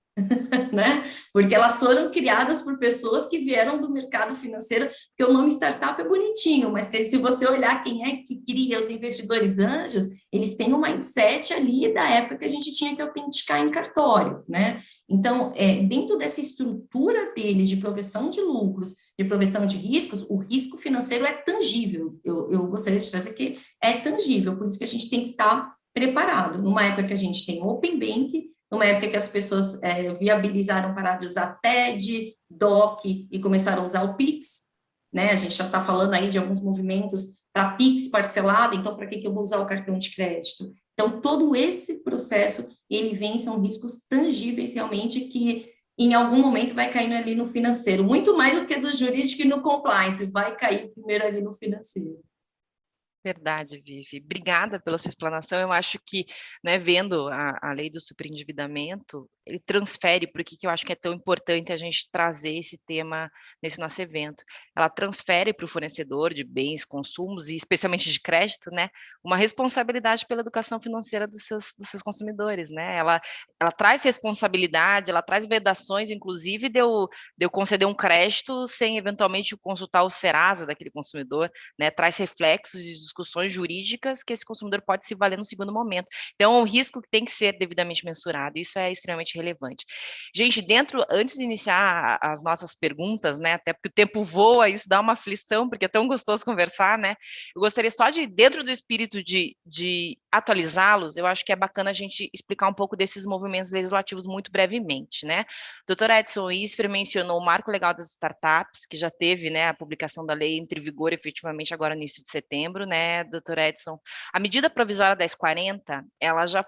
né? Porque elas foram criadas por pessoas que vieram do mercado financeiro, porque o nome startup é bonitinho, mas se você olhar quem é que cria os investidores anjos, eles têm um mindset ali da época que a gente tinha que autenticar em cartório, né? Então, dentro dessa estrutura deles de proveção de lucros, de proveção de riscos, o risco financeiro é tangível. Eu gostaria de trazer que é tangível, por isso que a gente tem que estar preparado. Numa época que a gente tem Open Bank, numa época que as pessoas viabilizaram parar de usar TED, DOC e começaram a usar o Pix, né? A gente já está falando aí de alguns movimentos para Pix parcelado, então para que eu vou usar o cartão de crédito? Então, todo esse processo, ele vem, são riscos tangíveis realmente que em algum momento vai caindo ali no financeiro, muito mais do que do jurídico e no compliance, vai cair primeiro ali no financeiro. Verdade, Vivi. Obrigada pela sua explanação. Eu acho que, né, vendo a lei do superendividamento, ele transfere, por que eu acho que é tão importante a gente trazer esse tema nesse nosso evento. Ela transfere para o fornecedor de bens, consumos, e especialmente de crédito, né, uma responsabilidade pela educação financeira dos seus consumidores, né? Ela traz responsabilidade, ela traz vedações, inclusive, de eu conceder um crédito sem, eventualmente, consultar o Serasa daquele consumidor, né? Traz reflexos e discussões jurídicas que esse consumidor pode se valer no segundo momento. Então, é um risco que tem que ser devidamente mensurado, isso é extremamente relevante. Gente, antes de iniciar as nossas perguntas, né, até porque o tempo voa, isso dá uma aflição, porque é tão gostoso conversar, né, eu gostaria só de, dentro do espírito de atualizá-los, eu acho que é bacana a gente explicar um pouco desses movimentos legislativos muito brevemente, né. O Dr. Edson Isfer mencionou o Marco Legal das Startups, que já teve, né, a publicação da lei entre vigor efetivamente agora no início de setembro, né, Dr. Edson? A medida provisória 1040, ela já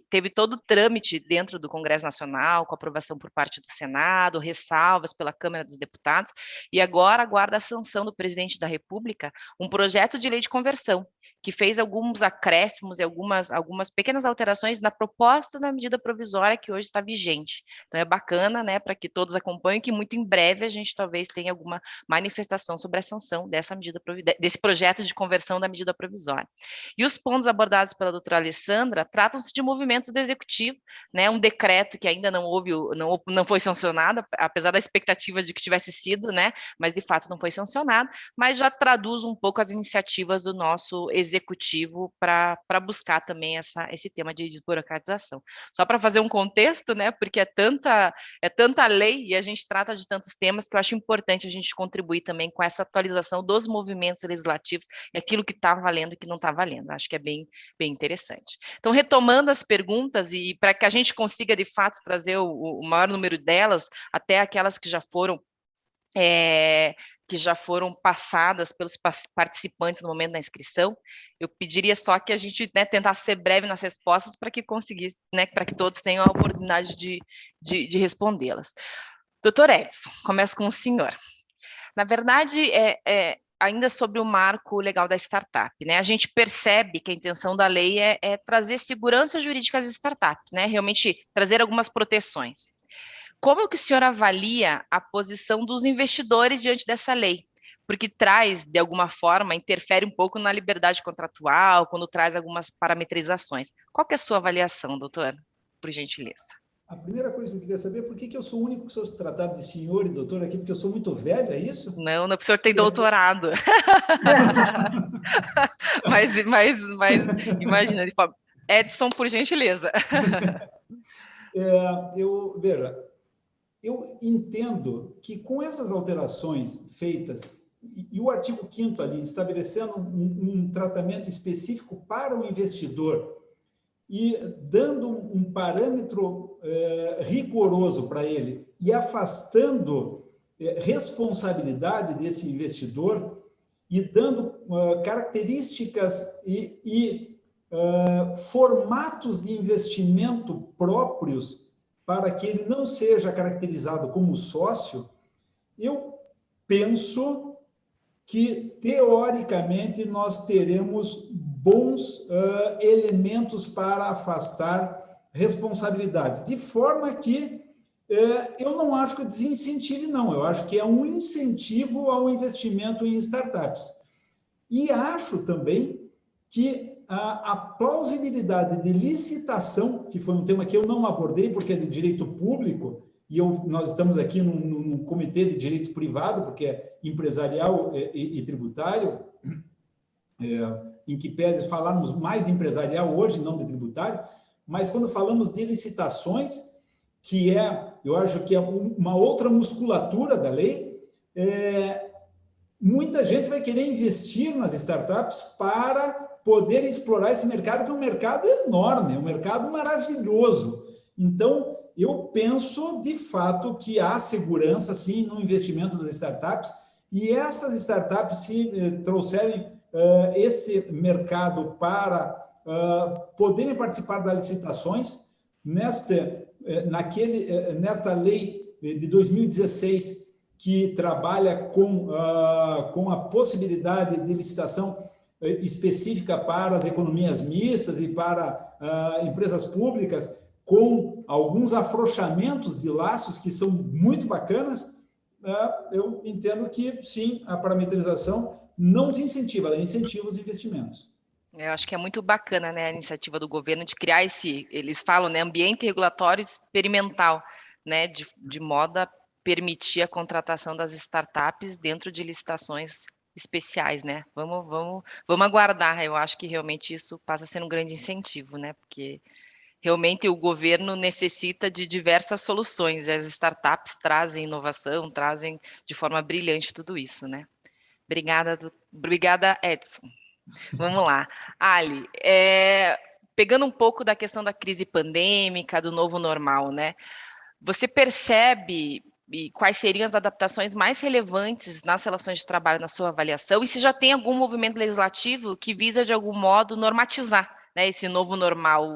teve todo o trâmite dentro do Congresso Nacional, com aprovação por parte do Senado, ressalvas pela Câmara dos Deputados, e agora aguarda a sanção do presidente da República, um projeto de lei de conversão, que fez alguns acréscimos e algumas pequenas alterações na proposta da medida provisória que hoje está vigente. Então é bacana, né, para que todos acompanhem, que muito em breve a gente talvez tenha alguma manifestação sobre a sanção desse projeto de conversão da medida provisória. E os pontos abordados pela doutora Alessandra tratam-se de movimentos do Executivo, né, um decreto que ainda não foi sancionado, apesar da expectativa de que tivesse sido, né, mas de fato não foi sancionado, mas já traduz um pouco as iniciativas do nosso Executivo para buscar também esse tema de desburocratização. Só para fazer um contexto, né, porque é tanta lei e a gente trata de tantos temas que eu acho importante a gente contribuir também com essa atualização dos movimentos legislativos e aquilo que está valendo e que não está valendo. Acho que é bem interessante. Então, retomando as perguntas, e para que a gente consiga, de fato, trazer o maior número delas, até aquelas que já foram passadas pelos participantes no momento da inscrição, eu pediria só que a gente, né, tentasse ser breve nas respostas para que conseguisse, né, para que todos tenham a oportunidade de respondê-las. Doutor Edson, começo com o senhor. Na verdade, ainda sobre o marco legal da startup, né? A gente percebe que a intenção da lei é trazer segurança jurídica às startups, né? Realmente trazer algumas proteções. Como que o senhor avalia a posição dos investidores diante dessa lei? Porque traz, de alguma forma, interfere um pouco na liberdade contratual, quando traz algumas parametrizações. Qual que é a sua avaliação, doutor? Por gentileza. A primeira coisa que eu queria saber é por que eu sou o único que sou tratado de senhor e doutor aqui, porque eu sou muito velho, é isso? Não, porque o senhor tem doutorado. mas imagina, Edson, por gentileza. Veja, eu entendo que com essas alterações feitas, e o artigo 5º ali, estabelecendo um tratamento específico para o investidor e dando um parâmetro rigoroso para ele e afastando responsabilidade desse investidor e dando características e formatos de investimento próprios para que ele não seja caracterizado como sócio, eu penso que, teoricamente, nós teremos bons elementos para afastar responsabilidades, de forma que eu não acho que desincentive, não. Eu acho que é um incentivo ao investimento em startups. E acho também que a plausibilidade de licitação, que foi um tema que eu não abordei, porque é de direito público, e nós estamos aqui num comitê de direito privado, porque é empresarial e tributário, em que pese falarmos mais de empresarial hoje, não de tributário, mas quando falamos de licitações, que eu acho que é uma outra musculatura da lei, muita gente vai querer investir nas startups para poder explorar esse mercado, que é um mercado enorme, é um mercado maravilhoso. Então, eu penso, de fato, que há segurança, sim, no investimento das startups, e essas startups, se trouxerem esse mercado para poderem participar das licitações, nesta lei de 2016, que trabalha com a possibilidade de licitação específica para as economias mistas e para empresas públicas, com alguns afrouxamentos de laços que são muito bacanas, eu entendo que, sim, a parametrização não desincentiva, ela incentiva os investimentos. Eu acho que é muito bacana, né, a iniciativa do governo de criar eles falam, né, ambiente regulatório experimental, né, de modo a permitir a contratação das startups dentro de licitações especiais, né? Vamos aguardar. Eu acho que realmente isso passa a ser um grande incentivo, né? Porque realmente o governo necessita de diversas soluções. As startups trazem inovação, trazem de forma brilhante tudo isso, né? Obrigada, Edson. Vamos lá. Ali, pegando um pouco da questão da crise pandêmica, do novo normal, né? Você percebe quais seriam as adaptações mais relevantes nas relações de trabalho na sua avaliação e se já tem algum movimento legislativo que visa, de algum modo, normatizar, né, esse novo normal?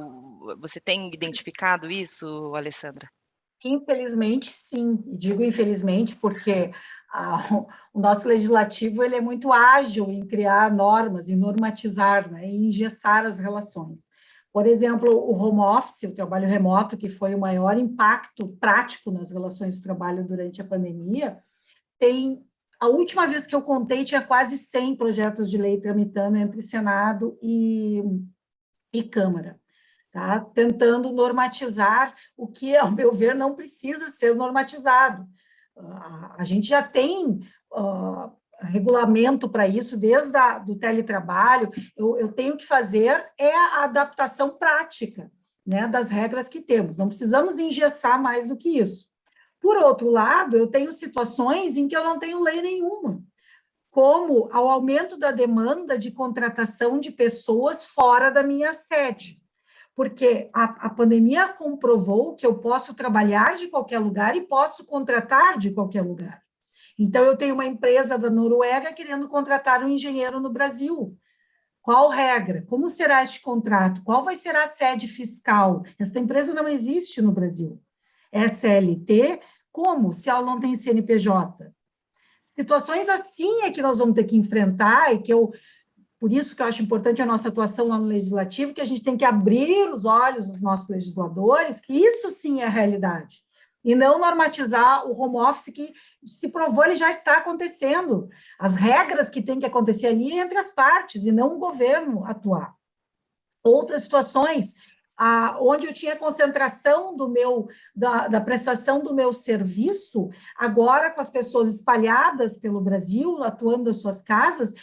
Você tem identificado isso, Alessandra? Infelizmente, sim. E digo infelizmente porque o nosso legislativo ele é muito ágil em criar normas, em normatizar, né, em engessar as relações. Por exemplo, o home office, o trabalho remoto, que foi o maior impacto prático nas relações de trabalho durante a pandemia, a última vez que eu contei, tinha quase 100 projetos de lei tramitando entre Senado e Câmara, tá? Tentando normatizar o que, ao meu ver, não precisa ser normatizado. A gente já tem regulamento para isso, desde do teletrabalho. Eu tenho que fazer a adaptação prática, né, das regras que temos. Não precisamos engessar mais do que isso. Por outro lado, eu tenho situações em que eu não tenho lei nenhuma, como ao aumento da demanda de contratação de pessoas fora da minha sede. Porque a pandemia comprovou que eu posso trabalhar de qualquer lugar e posso contratar de qualquer lugar. Então, eu tenho uma empresa da Noruega querendo contratar um engenheiro no Brasil. Qual regra? Como será este contrato? Qual vai ser a sede fiscal? Esta empresa não existe no Brasil. É CLT? Como? Se ela não tem CNPJ? Situações assim é que nós vamos ter que enfrentar e por isso que eu acho importante a nossa atuação lá no Legislativo, que a gente tem que abrir os olhos dos nossos legisladores, que isso sim é a realidade. E não normatizar o home office que se provou, ele já está acontecendo. As regras que tem que acontecer ali é entre as partes e não o governo atuar. Outras situações, onde eu tinha concentração da prestação do meu serviço, agora com as pessoas espalhadas pelo Brasil, atuando nas suas casas,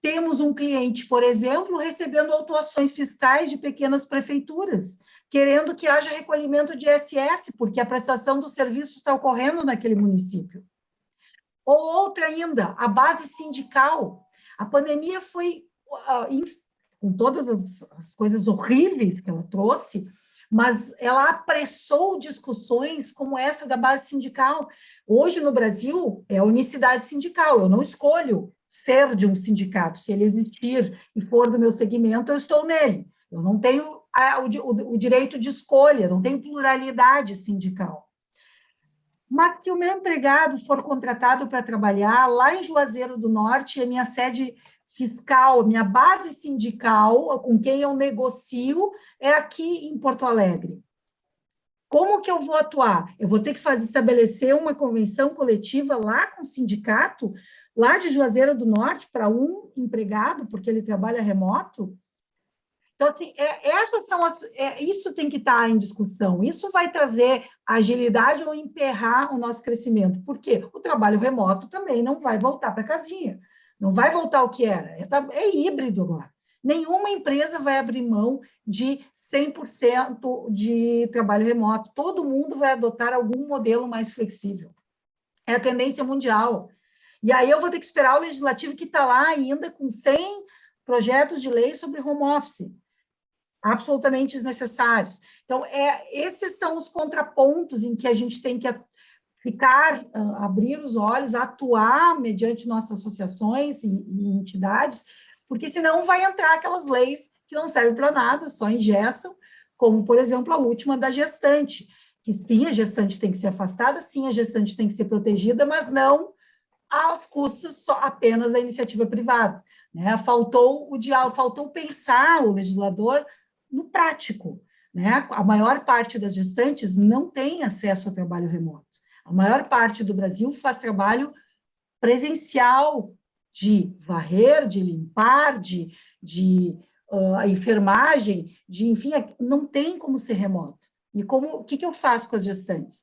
temos um cliente, por exemplo, recebendo autuações fiscais de pequenas prefeituras, querendo que haja recolhimento de ISS, porque a prestação do serviço está ocorrendo naquele município. Ou outra ainda, a base sindical. A pandemia foi, com todas as coisas horríveis que ela trouxe, mas ela apressou discussões como essa da base sindical. Hoje, no Brasil, é a unicidade sindical, eu não escolho ser de um sindicato. Se ele existir e for do meu segmento, eu estou nele. Eu não tenho o direito de escolha, não tenho pluralidade sindical. Mas se o meu empregado for contratado para trabalhar lá em Juazeiro do Norte, a minha sede fiscal, a minha base sindical, com quem eu negocio, é aqui em Porto Alegre. Como que eu vou atuar? Eu vou ter que estabelecer uma convenção coletiva lá com o sindicato, lá de Juazeiro do Norte, para um empregado, porque ele trabalha remoto? Então, assim, isso tem que estar em discussão. Isso vai trazer agilidade ou emperrar o nosso crescimento. Por quê? O trabalho remoto também não vai voltar para a casinha. Não vai voltar ao que era. É híbrido agora. Nenhuma empresa vai abrir mão de 100% de trabalho remoto. Todo mundo vai adotar algum modelo mais flexível. É a tendência mundial. E aí eu vou ter que esperar o legislativo que está lá ainda com 100 projetos de lei sobre home office, absolutamente desnecessários. Então, esses são os contrapontos em que a gente tem que abrir os olhos, atuar mediante nossas associações e entidades, porque senão vai entrar aquelas leis que não servem para nada, só engessam, como, por exemplo, a última da gestante, que sim, a gestante tem que ser afastada, sim, a gestante tem que ser protegida, mas não aos custos só apenas da iniciativa privada. Né? Faltou o diálogo, faltou pensar o legislador no prático. Né? A maior parte das gestantes não tem acesso ao trabalho remoto. A maior parte do Brasil faz trabalho presencial, de varrer, de limpar, de enfermagem, enfim, não tem como ser remoto. E o que eu faço com as gestantes?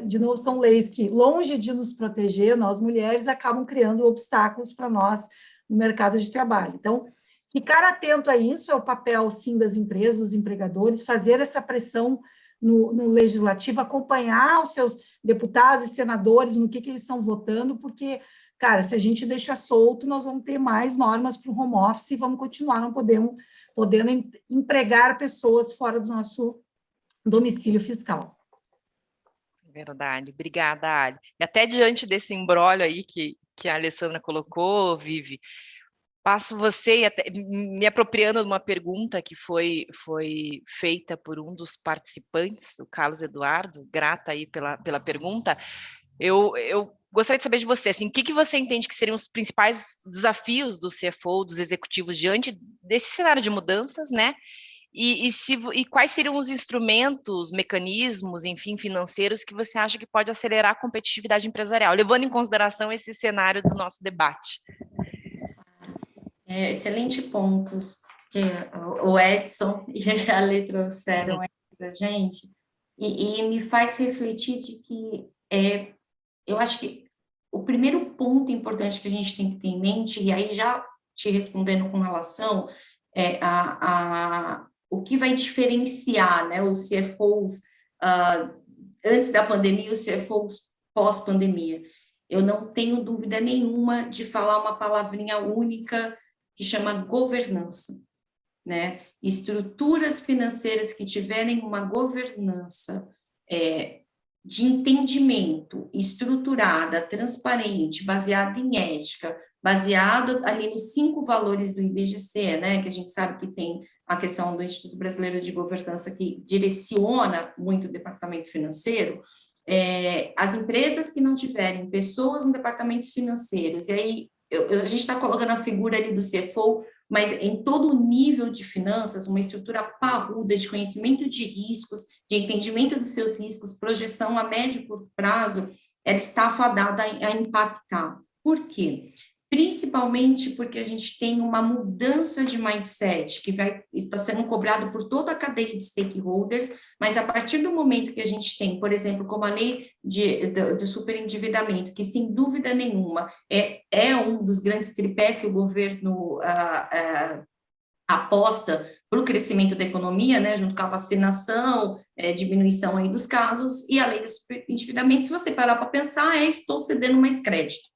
De novo, são leis que, longe de nos proteger, nós mulheres, acabam criando obstáculos para nós no mercado de trabalho. Então, ficar atento a isso é o papel, sim, das empresas, dos empregadores, fazer essa pressão no legislativo, acompanhar os seus deputados e senadores no que eles estão votando, porque, cara, se a gente deixar solto, nós vamos ter mais normas para o home office e vamos continuar não podendo empregar pessoas fora do nosso domicílio fiscal. Verdade, obrigada, Ali. E até diante desse imbróglio aí que a Alessandra colocou, Vivi, passo você e até me apropriando de uma pergunta que foi feita por um dos participantes, o Carlos Eduardo, grata aí pela pergunta. Eu gostaria de saber de você, assim, o que você entende que seriam os principais desafios do CFO, dos executivos, diante desse cenário de mudanças, né? E quais seriam os instrumentos, mecanismos, enfim, financeiros que você acha que pode acelerar a competitividade empresarial, levando em consideração esse cenário do nosso debate? Excelente pontos que o Edson e a Ale trouxeram para a gente, e me faz refletir de que eu acho que o primeiro ponto importante que a gente tem que ter em mente, e aí já te respondendo com relação o que vai diferenciar, né, os CFOs antes da pandemia e os CFOs pós-pandemia. Eu não tenho dúvida nenhuma de falar uma palavrinha única que chama governança, né? Estruturas financeiras que tiverem uma governança de entendimento estruturada, transparente, baseada em ética, baseada ali nos 5 valores do IBGC, né, que a gente sabe que tem a questão do Instituto Brasileiro de Governança, que direciona muito o departamento financeiro. As empresas que não tiverem pessoas no departamentos financeiros, e aí a gente está colocando a figura ali do CFO, mas em todo o nível de finanças, uma estrutura parruda de conhecimento de riscos, de entendimento dos seus riscos, projeção a médio e curto prazo, ela está fadada a impactar. Por quê? Principalmente porque a gente tem uma mudança de mindset que está sendo cobrado por toda a cadeia de stakeholders, mas a partir do momento que a gente tem, por exemplo, como a lei de superendividamento, que sem dúvida nenhuma é um dos grandes tripés que o governo aposta para o crescimento da economia, né, junto com a vacinação, diminuição aí dos casos, e a lei de superendividamento, se você parar para pensar, estou cedendo mais crédito.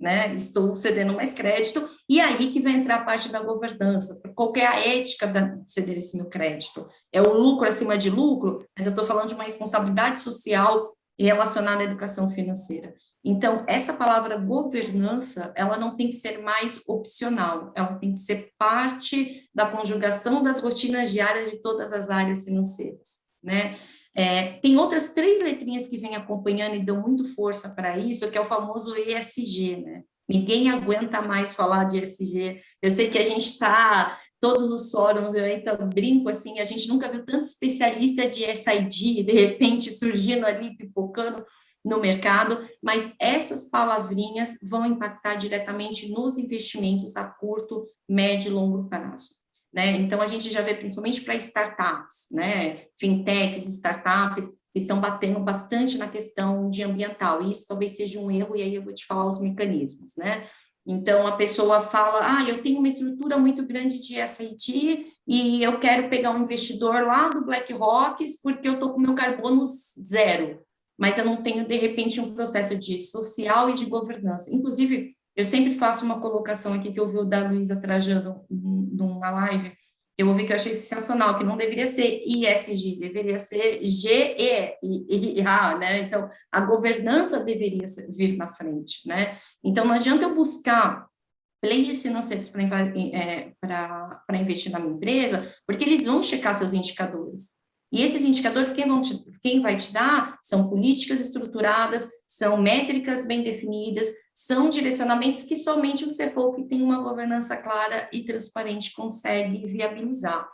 Né? Estou cedendo mais crédito, e aí que vai entrar a parte da governança. Qual que é a ética de ceder esse meu crédito? É o lucro acima de lucro, mas eu estou falando de uma responsabilidade social relacionada à educação financeira. Então, essa palavra governança, ela não tem que ser mais opcional, ela tem que ser parte da conjugação das rotinas diárias de todas as áreas financeiras, né? Tem outras 3 letrinhas que vêm acompanhando e dão muito força para isso, que é o famoso ESG, né? Ninguém aguenta mais falar de ESG. Eu sei que a gente está, todos os fóruns, eu ainda brinco assim, a gente nunca viu tanto especialista de SID, de repente surgindo ali, pipocando no mercado, mas essas palavrinhas vão impactar diretamente nos investimentos a curto, médio e longo prazo. né? Então, a gente já vê, principalmente para startups, né? Fintechs, startups, estão batendo bastante na questão de ambiental, e isso talvez seja um erro, e aí eu vou te falar os mecanismos, né? Então, a pessoa fala, eu tenho uma estrutura muito grande de SIT e eu quero pegar um investidor lá do BlackRock porque eu estou com meu carbono zero, mas eu não tenho, de repente, um processo de social e de governança. Inclusive, eu sempre faço uma colocação aqui que eu vi o da Luísa Trajano numa live, eu ouvi que eu achei sensacional, que não deveria ser ISG, deveria ser GEA, né? Então, a governança deveria vir na frente, né? Então, não adianta eu buscar players financeiros para investir na minha empresa, porque eles vão checar seus indicadores. E esses indicadores, quem vai te dar são políticas estruturadas, são métricas bem definidas, são direcionamentos que somente o CFO, que tem uma governança clara e transparente, consegue viabilizar.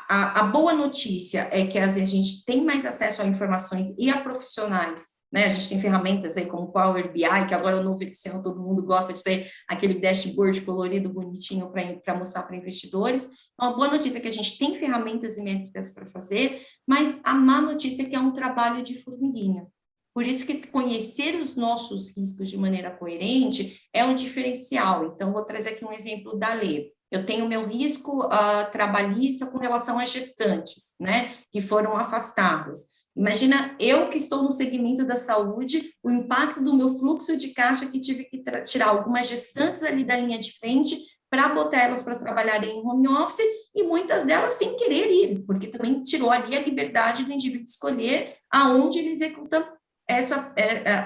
A boa notícia é que, às vezes, a gente tem mais acesso a informações e a profissionais, né? A gente tem ferramentas aí como Power BI, que agora é o novo Excel, todo mundo gosta de ter aquele dashboard colorido, bonitinho, para mostrar para investidores. Então, a boa notícia é que a gente tem ferramentas e métricas para fazer, mas a má notícia é que é um trabalho de formiguinha. Por isso que conhecer os nossos riscos de maneira coerente é um diferencial. Então, vou trazer aqui um exemplo da lei. Eu tenho meu risco trabalhista com relação às gestantes, né, que foram afastadas. Imagina eu que estou no segmento da saúde, o impacto do meu fluxo de caixa, que tive que tirar algumas gestantes ali da linha de frente para botar elas para trabalhar em home office, e muitas delas sem querer ir, porque também tirou ali a liberdade do indivíduo escolher aonde ele executa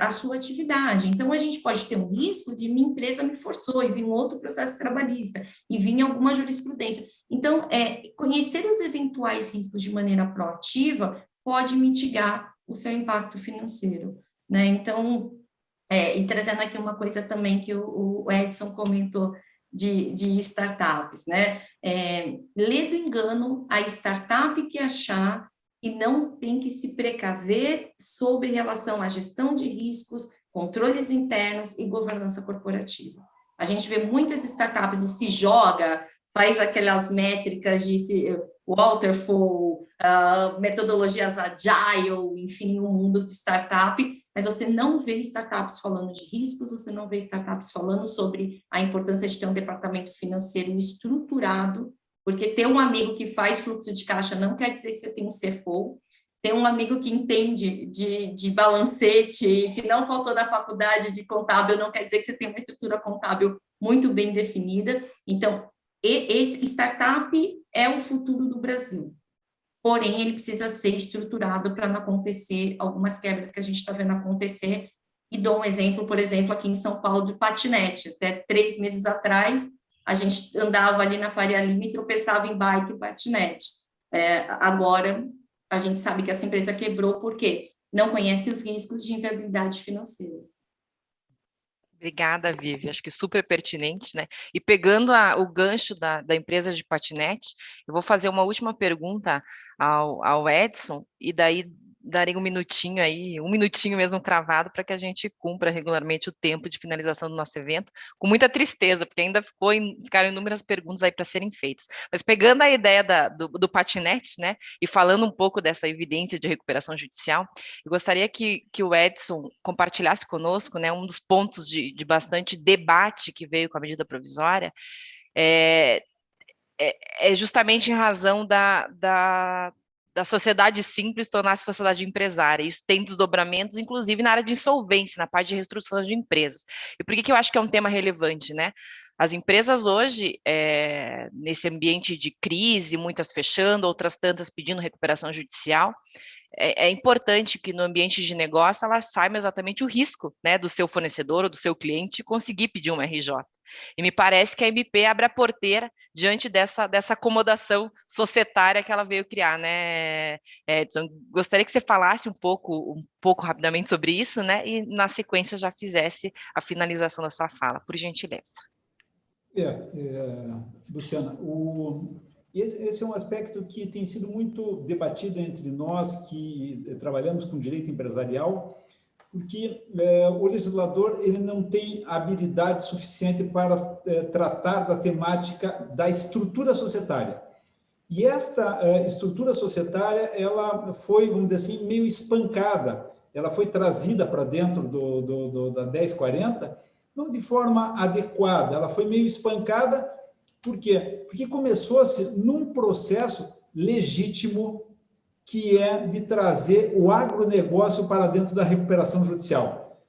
a sua atividade. Então, a gente pode ter um risco de minha empresa me forçou e vir um outro processo trabalhista, e vir alguma jurisprudência. Então, conhecer os eventuais riscos de maneira proativa pode mitigar o seu impacto financeiro, né? Então, e trazendo aqui uma coisa também que o Edson comentou de startups, né? Lê do engano a startup que achar que não tem que se precaver sobre relação à gestão de riscos, controles internos e governança corporativa. A gente vê muitas startups, o Se Joga, faz aquelas métricas de waterfall, metodologias agile, enfim, o mundo de startup, mas você não vê startups falando de riscos, você não vê startups falando sobre a importância de ter um departamento financeiro estruturado, porque ter um amigo que faz fluxo de caixa não quer dizer que você tem um CFO, ter um amigo que entende de balancete, que não faltou na faculdade de contábil, não quer dizer que você tem uma estrutura contábil muito bem definida. Então, esse startup é o futuro do Brasil, porém ele precisa ser estruturado para não acontecer algumas quebras que a gente está vendo acontecer. E dou um exemplo, por exemplo, aqui em São Paulo, de patinete. Até 3 meses atrás, a gente andava ali na Faria Lima e tropeçava em bike e patinete. Agora, a gente sabe que essa empresa quebrou porque não conhece os riscos de inviabilidade financeira. Obrigada, Vivi, acho que super pertinente, né? E pegando o gancho da empresa de patinete, eu vou fazer uma última pergunta ao Edson, e daí darei um minutinho aí, um minutinho mesmo cravado, para que a gente cumpra regularmente o tempo de finalização do nosso evento, com muita tristeza, porque ainda ficaram inúmeras perguntas aí para serem feitas. Mas pegando a ideia do patinete, né, e falando um pouco dessa evidência de recuperação judicial, eu gostaria que o Edson compartilhasse conosco, né, um dos pontos de bastante debate que veio com a medida provisória, é justamente em razão da sociedade simples tornar-se sociedade empresária. Isso tem desdobramentos, inclusive, na área de insolvência, na parte de reestruturação de empresas. E por que eu acho que é um tema relevante, né? As empresas hoje, nesse ambiente de crise, muitas fechando, outras tantas pedindo recuperação judicial, é importante que no ambiente de negócio ela saiba exatamente o risco, né, do seu fornecedor ou do seu cliente conseguir pedir uma RJ. E me parece que a MP abre a porteira diante dessa acomodação societária que ela veio criar, né, Edson? Gostaria que você falasse um pouco rapidamente sobre isso, né, e na sequência já fizesse a finalização da sua fala, por gentileza. Luciana, esse é um aspecto que tem sido muito debatido entre nós que trabalhamos com direito empresarial, porque o legislador ele não tem habilidade suficiente para tratar da temática da estrutura societária. E esta estrutura societária, ela foi, vamos dizer assim, meio espancada. Ela foi trazida para dentro da 1040, não de forma adequada, ela foi meio espancada. Por quê? Porque começou-se num processo legítimo, que é de trazer o agronegócio para dentro da recuperação judicial.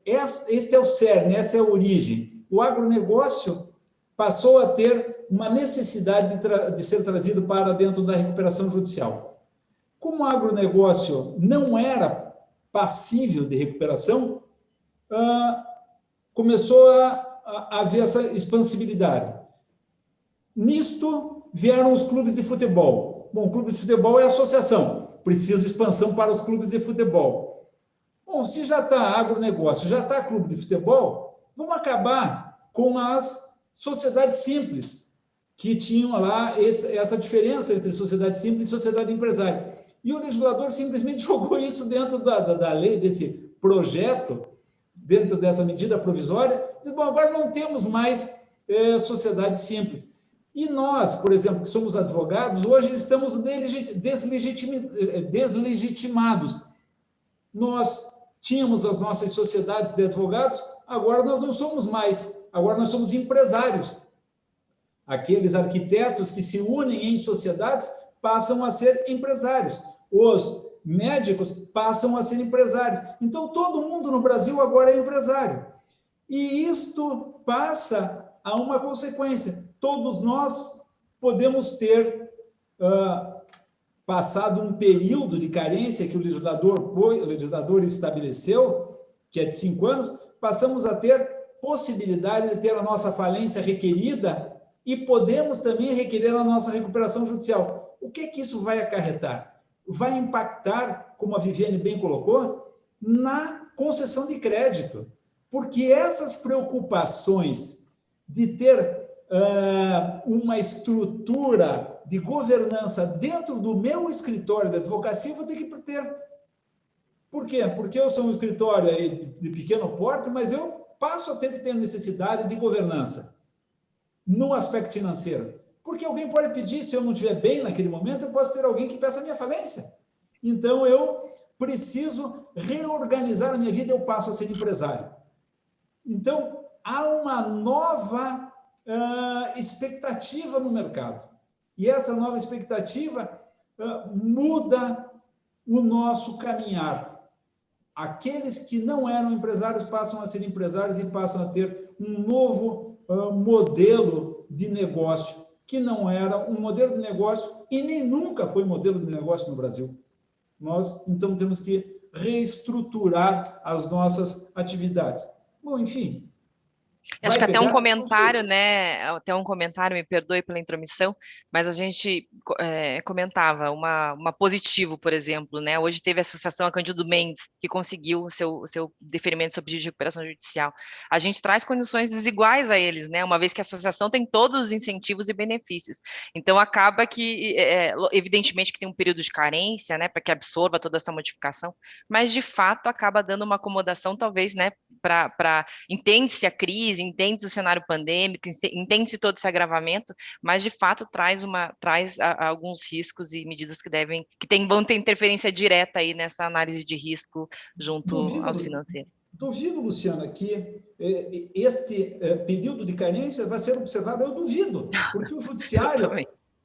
Este é o cerne, essa é a origem. O agronegócio passou a ter uma necessidade de ser trazido para dentro da recuperação judicial. Como o agronegócio não era passível de recuperação, começou a haver essa expansibilidade. Nisto vieram os clubes de futebol. Bom, clube de futebol é associação, precisa de expansão para os clubes de futebol. Bom, se já está agronegócio, já está clube de futebol, vamos acabar com as sociedades simples, que tinham lá essa diferença entre sociedade simples e sociedade empresária. E o legislador simplesmente jogou isso dentro da lei, desse projeto, dentro dessa medida provisória. Diz, bom, agora não temos mais sociedade simples. E nós, por exemplo, que somos advogados, hoje estamos deslegitimados. Nós tínhamos as nossas sociedades de advogados, agora nós não somos mais, agora nós somos empresários. Aqueles arquitetos que se unem em sociedades passam a ser empresários. Os médicos passam a ser empresários. Então, todo mundo no Brasil agora é empresário. E isto passa a uma consequência. Todos nós podemos ter passado um período de carência que o legislador estabeleceu, que é de 5 anos, passamos a ter possibilidade de ter a nossa falência requerida e podemos também requerer a nossa recuperação judicial. O que isso vai acarretar? Vai impactar, como a Viviane bem colocou, na concessão de crédito, porque essas preocupações de ter uma estrutura de governança dentro do meu escritório de advocacia, eu vou ter que ter. Por quê? Porque eu sou um escritório aí de pequeno porte, mas eu passo a ter que ter necessidade de governança no aspecto financeiro. Porque alguém pode pedir, se eu não estiver bem naquele momento, eu posso ter alguém que peça a minha falência. Então, eu preciso reorganizar a minha vida, eu passo a ser empresário. Então, há uma nova expectativa no mercado. E essa nova expectativa muda o nosso caminhar. Aqueles que não eram empresários passam a ser empresários e passam a ter um novo modelo de negócio, que não era um modelo de negócio e nem nunca foi modelo de negócio no Brasil. Nós, então, temos que reestruturar as nossas atividades. Bom, enfim... Acho que até um comentário, né? Até um comentário, me perdoe pela intromissão, mas a gente comentava uma positivo, por exemplo, né? Hoje teve a associação a Cândido Mendes, que conseguiu o seu deferimento sobre pedido de recuperação judicial. A gente traz condições desiguais a eles, né? Uma vez que a associação tem todos os incentivos e benefícios. Então, acaba que, evidentemente, que tem um período de carência, né? Para que absorva toda essa modificação, mas, de fato, acaba dando uma acomodação, talvez, né? Para entende-se a crise, entende-se o cenário pandêmico, entende-se todo esse agravamento, mas de fato traz alguns riscos e medidas vão ter interferência direta aí nessa análise de risco junto aos financeiros. Duvido, Luciana, que este período de carência vai ser observado, eu duvido, porque o judiciário,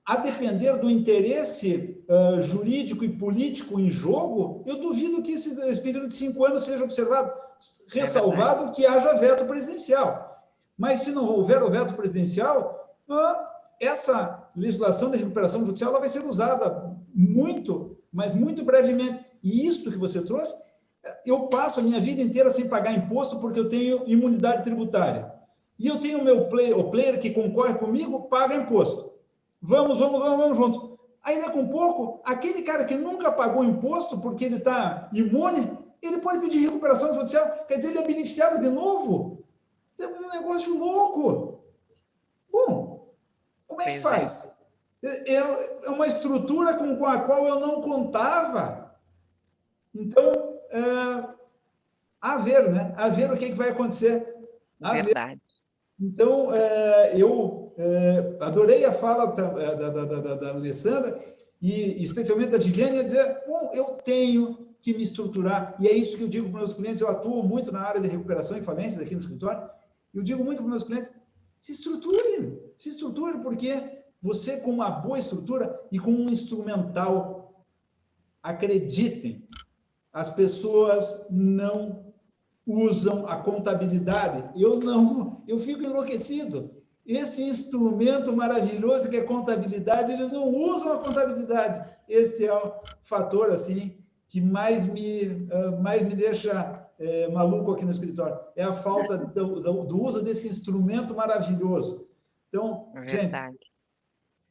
a depender do interesse jurídico e político em jogo, eu duvido que esse período de 5 anos seja observado, ressalvado que haja veto presidencial. Mas se não houver o veto presidencial, essa legislação de recuperação judicial ela vai ser usada muito, mas muito brevemente. E isso que você trouxe, eu passo a minha vida inteira sem pagar imposto porque eu tenho imunidade tributária. E eu tenho o player que concorre comigo, paga imposto. Vamos junto. Ainda com pouco, aquele cara que nunca pagou imposto porque ele está imune, ele pode pedir recuperação judicial, quer dizer, ele é beneficiado de novo. É um negócio louco. Bom, como é que faz? É uma estrutura com a qual eu não contava. Então, a ver, né? A ver o que vai acontecer. A ver. Verdade. Então, eu adorei a fala da Alessandra, e especialmente da Viviane, dizer, bom, eu tenho que me estruturar, e é isso que eu digo para os meus clientes. Eu atuo muito na área de recuperação e falências aqui no escritório, eu digo muito para os meus clientes, se estruture, porque você, com uma boa estrutura e com um instrumental, acreditem, as pessoas não usam a contabilidade. Eu fico enlouquecido. Esse instrumento maravilhoso que é contabilidade, eles não usam a contabilidade. Esse é o fator assim que mais me deixa maluco aqui no escritório. É a falta do uso desse instrumento maravilhoso. Então, gente,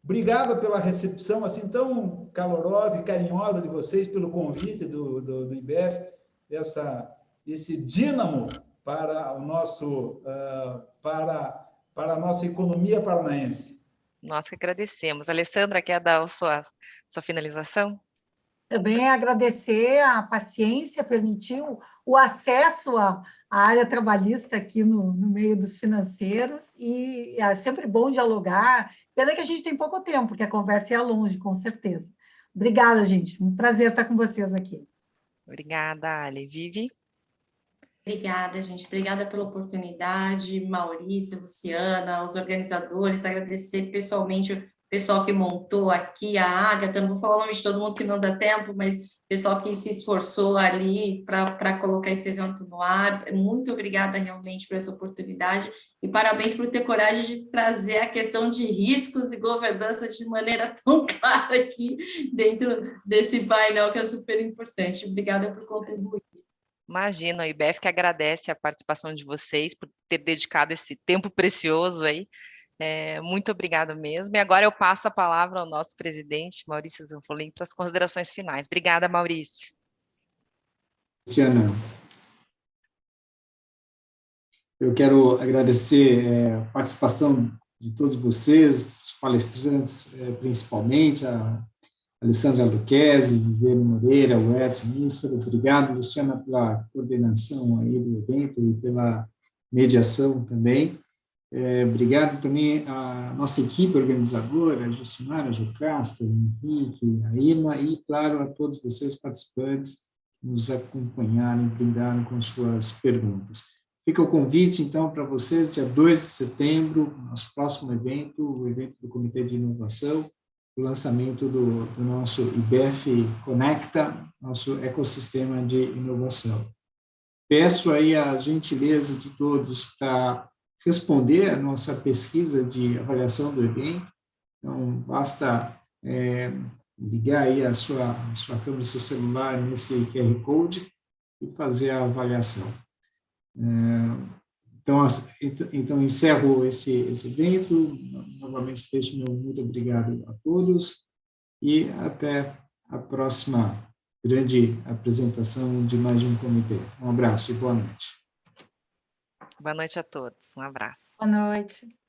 obrigado pela recepção assim tão calorosa e carinhosa de vocês, pelo convite do IBEF, esse dínamo para o nosso para a nossa economia paranaense. Nós que agradecemos. Alessandra, quer dar a sua finalização? Também agradecer a paciência, permitir o acesso à área trabalhista aqui no meio dos financeiros, e é sempre bom dialogar. Pena que a gente tem pouco tempo, porque a conversa ia longe, com certeza. Obrigada, gente. Um prazer estar com vocês aqui. Obrigada, Ali. Vivi? Obrigada, gente. Obrigada pela oportunidade, Maurício, Luciana, os organizadores, agradecer pessoalmente o pessoal que montou aqui, a Ágata, não vou falar o nome de todo mundo que não dá tempo, mas o pessoal que se esforçou ali para colocar esse evento no ar. Muito obrigada realmente por essa oportunidade e parabéns por ter coragem de trazer a questão de riscos e governança de maneira tão clara aqui dentro desse painel, que é super importante. Obrigada por contribuir. Imagina, o IBEF que agradece a participação de vocês por ter dedicado esse tempo precioso aí. Muito obrigada mesmo. E agora eu passo a palavra ao nosso presidente, Maurício Zanfolim, para as considerações finais. Obrigada, Maurício. Luciana, eu quero agradecer a participação de todos vocês, os palestrantes, principalmente, a Alessandra Luquezzi, Viviane Moreira, o Edson Nísfero. Obrigado, Luciana, pela coordenação aí do evento e pela mediação também. Obrigado também à nossa equipe organizadora, a Jucimara, a Jocasta, o Henrique, a Irma, e, claro, a todos vocês participantes que nos acompanharam e brindaram com suas perguntas. Fica o convite, então, para vocês, dia 2 de setembro, nosso próximo evento, o evento do Comitê de Inovação, o lançamento do nosso IBEF Conecta, nosso ecossistema de inovação. Peço aí a gentileza de todos para responder a nossa pesquisa de avaliação do evento. Então, basta ligar aí a sua câmera, seu celular nesse QR Code e fazer a avaliação. Então, encerro esse evento. Novamente, deixo meu muito obrigado a todos e até a próxima grande apresentação de mais um comitê. Um abraço e boa noite. Boa noite a todos. Um abraço. Boa noite.